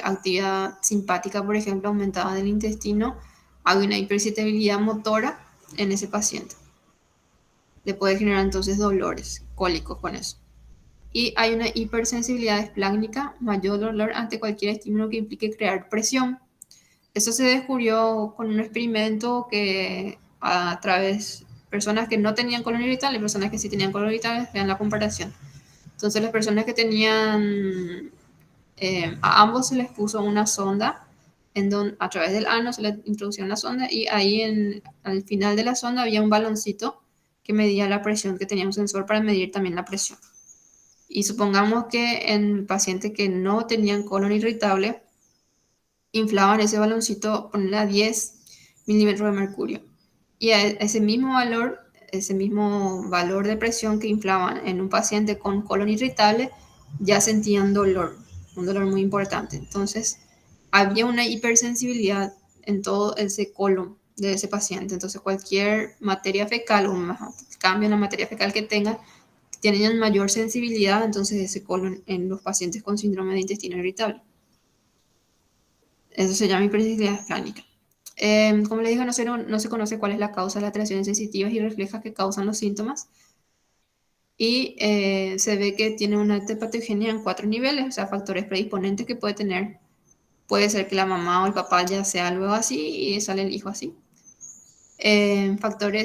[SPEAKER 1] actividad simpática, por ejemplo, aumentada del intestino, hay una hiperexcitabilidad motora en ese paciente. Le puede generar entonces dolores cólicos con eso. Y hay una hipersensibilidad esplácnica, mayor dolor ante cualquier estímulo que implique crear presión. Eso se descubrió con un experimento que a través de personas que no tenían colon irritable y personas que sí tenían colon irritable, vean la comparación. Entonces las personas que tenían, a ambos se les puso una sonda a través del ano se les introducía la sonda y ahí al final de la sonda había un baloncito que medía la presión, que tenía un sensor para medir también la presión. Y supongamos que en pacientes que no tenían colon irritable, inflaban ese baloncito, ponerle a 10 milímetros de mercurio. Y a ese mismo valor de presión que inflaban en un paciente con colon irritable, ya sentían dolor, un dolor muy importante. Entonces, había una hipersensibilidad en todo ese colon de ese paciente. Entonces, cualquier materia fecal o un cambio en la materia fecal que tengan, tienen mayor sensibilidad entonces ese colon en los pacientes con síndrome de intestino irritable. Eso se llama hipersensibilidad esplánica. Como les digo, no se conoce cuál es la causa de las alteraciones sensitivas y reflejas que causan los síntomas. Y se ve que tiene una patogenia en 4 niveles, o sea, factores predisponentes que puede tener. Puede ser que la mamá o el papá ya sea algo así y sale el hijo así.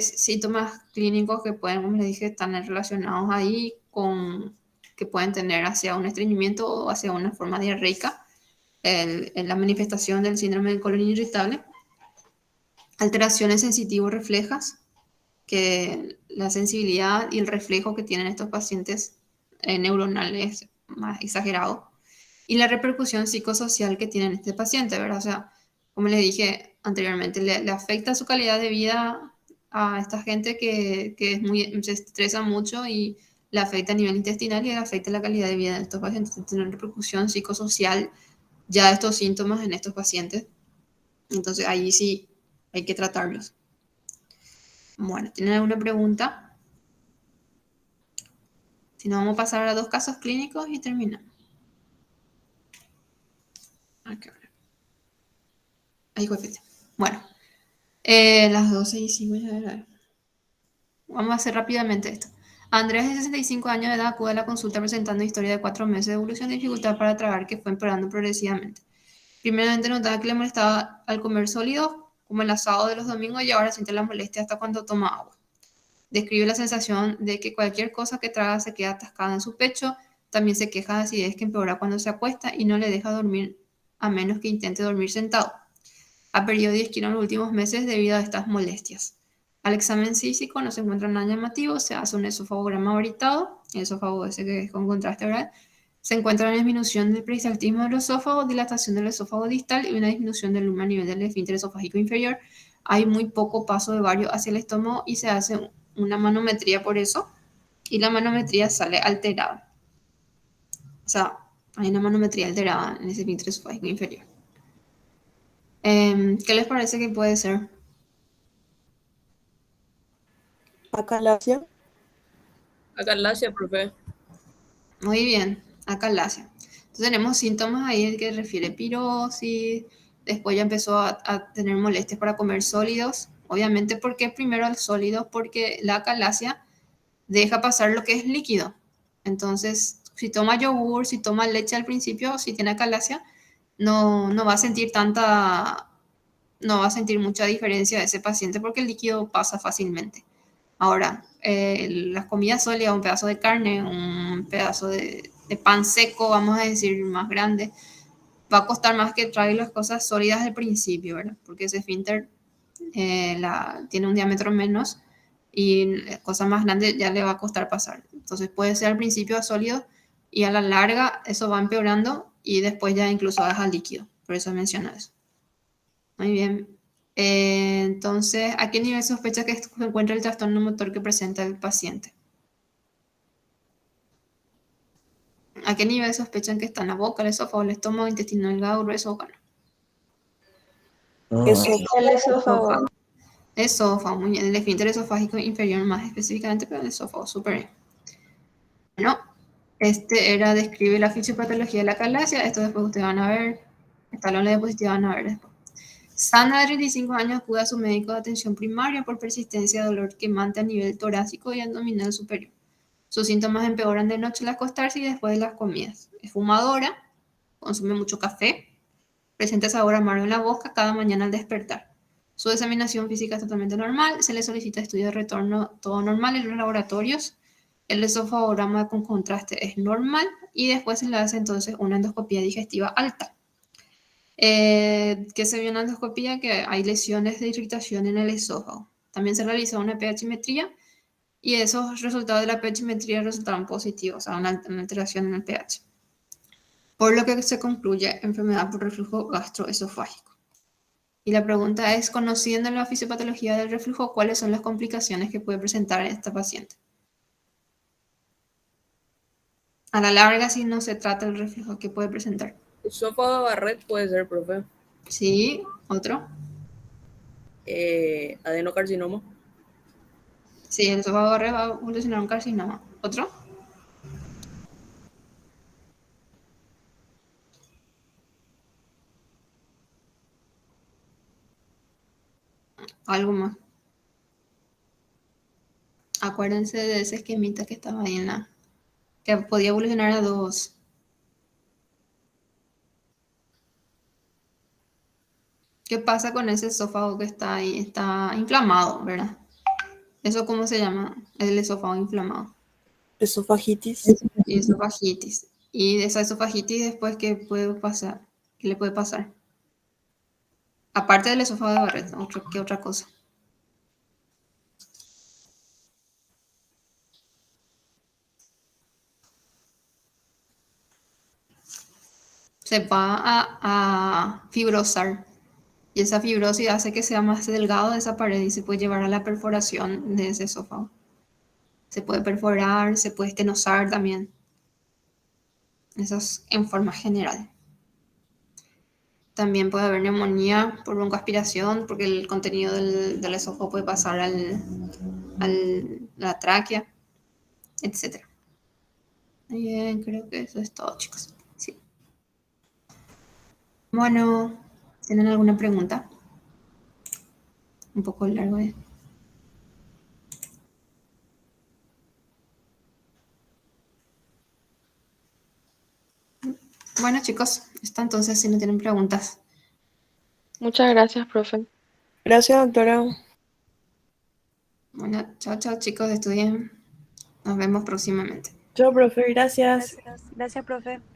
[SPEAKER 1] Síntomas clínicos que pueden, como les dije, están relacionados ahí con que pueden tener hacia un estreñimiento o hacia una forma diarreica en la manifestación del síndrome del colon irritable. Alteraciones sensitivos reflejas, que la sensibilidad y el reflejo que tienen estos pacientes neuronales más exagerado y la repercusión psicosocial que tiene este paciente, ¿verdad? O sea, como les dije anteriormente, le afecta su calidad de vida a esta gente que es se estresa mucho y le afecta a nivel intestinal y le afecta la calidad de vida de estos pacientes. Tiene repercusión psicosocial ya de estos síntomas en estos pacientes. Entonces ahí sí hay que tratarlos. Bueno, ¿tienen alguna pregunta? Si no, vamos a pasar a 2 casos clínicos y terminamos. Ahí cohete. Bueno, las 12:05 ya era. Vamos a hacer rápidamente esto. Andrés, de 65 años de edad, acude a la consulta presentando historia de 4 meses de evolución de dificultad para tragar que fue empeorando progresivamente. Primeramente notaba que le molestaba al comer sólidos, como el asado de los domingos, y ahora siente la molestia hasta cuando toma agua. Describe la sensación de que cualquier cosa que traga se queda atascada en su pecho. También se queja de acidez que empeora cuando se acuesta y no le deja dormir a menos que intente dormir sentado. Ha perdido 10 kilos en los últimos meses debido a estas molestias. Al examen físico no se encuentra nada llamativo, se hace un esofagograma abritado, el esófago ese que es con contraste oral. Se encuentra una disminución del peristaltismo del esófago, dilatación del esófago distal y una disminución del lumen a nivel del esfínter esofágico inferior. Hay muy poco paso de vario hacia el estómago y se hace una manometría por eso, y la manometría sale alterada. O sea, hay una manometría alterada en ese esfínter esofágico inferior. ¿Qué les parece que puede ser?
[SPEAKER 2] Acalasia.
[SPEAKER 8] Acalasia, profe.
[SPEAKER 1] Muy bien, acalasia. Entonces tenemos síntomas ahí que refiere pirosis, después ya empezó a tener molestias para comer sólidos. Obviamente, ¿por qué primero el sólido? Porque la acalasia deja pasar lo que es líquido. Entonces, si toma yogur, si toma leche al principio, si tiene acalasia, no va a sentir no va a sentir mucha diferencia de ese paciente porque el líquido pasa fácilmente. Ahora, las comidas sólidas, un pedazo de carne, un pedazo de pan seco, vamos a decir, más grande, va a costar más que traer las cosas sólidas al principio, ¿verdad? Porque ese esfínter tiene un diámetro menos y cosas más grandes ya le va a costar pasar. Entonces puede ser al principio sólido y a la larga eso va empeorando y después ya incluso deja líquido. Por eso menciona eso. Muy bien. Entonces, ¿a qué nivel sospecha que se encuentra el trastorno motor que presenta el paciente? ¿A qué nivel sospechan que está en la boca, el esófago, el estómago, el intestino delgado, grueso o cano?
[SPEAKER 3] El esófago.
[SPEAKER 1] Esófago, muy bien. El esfínter esofágico inferior más específicamente, pero el esófago, súper bien. Bueno, describe la fisiopatología de la acalasia. Esto después ustedes van a ver. Esta la diapositiva van a ver después. Sana de 35 años acude a su médico de atención primaria por persistencia de dolor quemante a nivel torácico y abdominal superior. Sus síntomas empeoran de noche al acostarse y después de las comidas. Es fumadora, consume mucho café, presenta sabor amargo en la boca cada mañana al despertar. Su examinación física es totalmente normal, se le solicita estudio de retorno todo normal en los laboratorios. El esofagograma con contraste es normal y después se le hace entonces una endoscopía digestiva alta. Que se vio en la endoscopía que hay lesiones de irritación en el esófago. También se realizó una pH-metría y esos resultados de la pH-metría resultaron positivos, o sea, una alteración en el pH. Por lo que se concluye enfermedad por reflujo gastroesofágico. Y la pregunta es, conociendo la fisiopatología del reflujo, ¿cuáles son las complicaciones que puede presentar esta paciente? A la larga, si no se trata el reflujo, ¿qué puede presentar?
[SPEAKER 8] Esófago de Barrett puede ser, profe.
[SPEAKER 1] Sí, otro.
[SPEAKER 8] Adenocarcinoma.
[SPEAKER 1] Sí, el esófago va a evolucionar un carcinoma. ¿Otro? Algo más. Acuérdense de ese esquemita que estaba ahí que podía evolucionar a 2. ¿Qué pasa con ese esófago que está ahí? Está inflamado, ¿verdad? ¿Eso cómo se llama? El esófago inflamado.
[SPEAKER 2] Esofagitis.
[SPEAKER 1] Y esofagitis. Y de esa esofagitis después, ¿qué puede pasar? ¿Qué le puede pasar? Aparte del esófago de Barrett, ¿qué otra cosa? se va a fibrosar. Y esa fibrosis hace que sea más delgado esa pared y se puede llevar a la perforación de ese esófago. Se puede perforar, se puede estenosar también. Eso es en forma general. También puede haber neumonía por broncoaspiración, porque el contenido del esófago puede pasar a la tráquea, etc. Bien, creo que eso es todo, chicos. Sí. Bueno, ¿tienen alguna pregunta? Un poco largo, ¿eh? Bueno, chicos, esto entonces, si no tienen preguntas.
[SPEAKER 3] Muchas gracias, profe.
[SPEAKER 2] Gracias, doctora.
[SPEAKER 1] Bueno, chao, chao, chicos, estudien. Nos vemos próximamente.
[SPEAKER 2] Chao, profe, gracias.
[SPEAKER 4] Gracias, profe.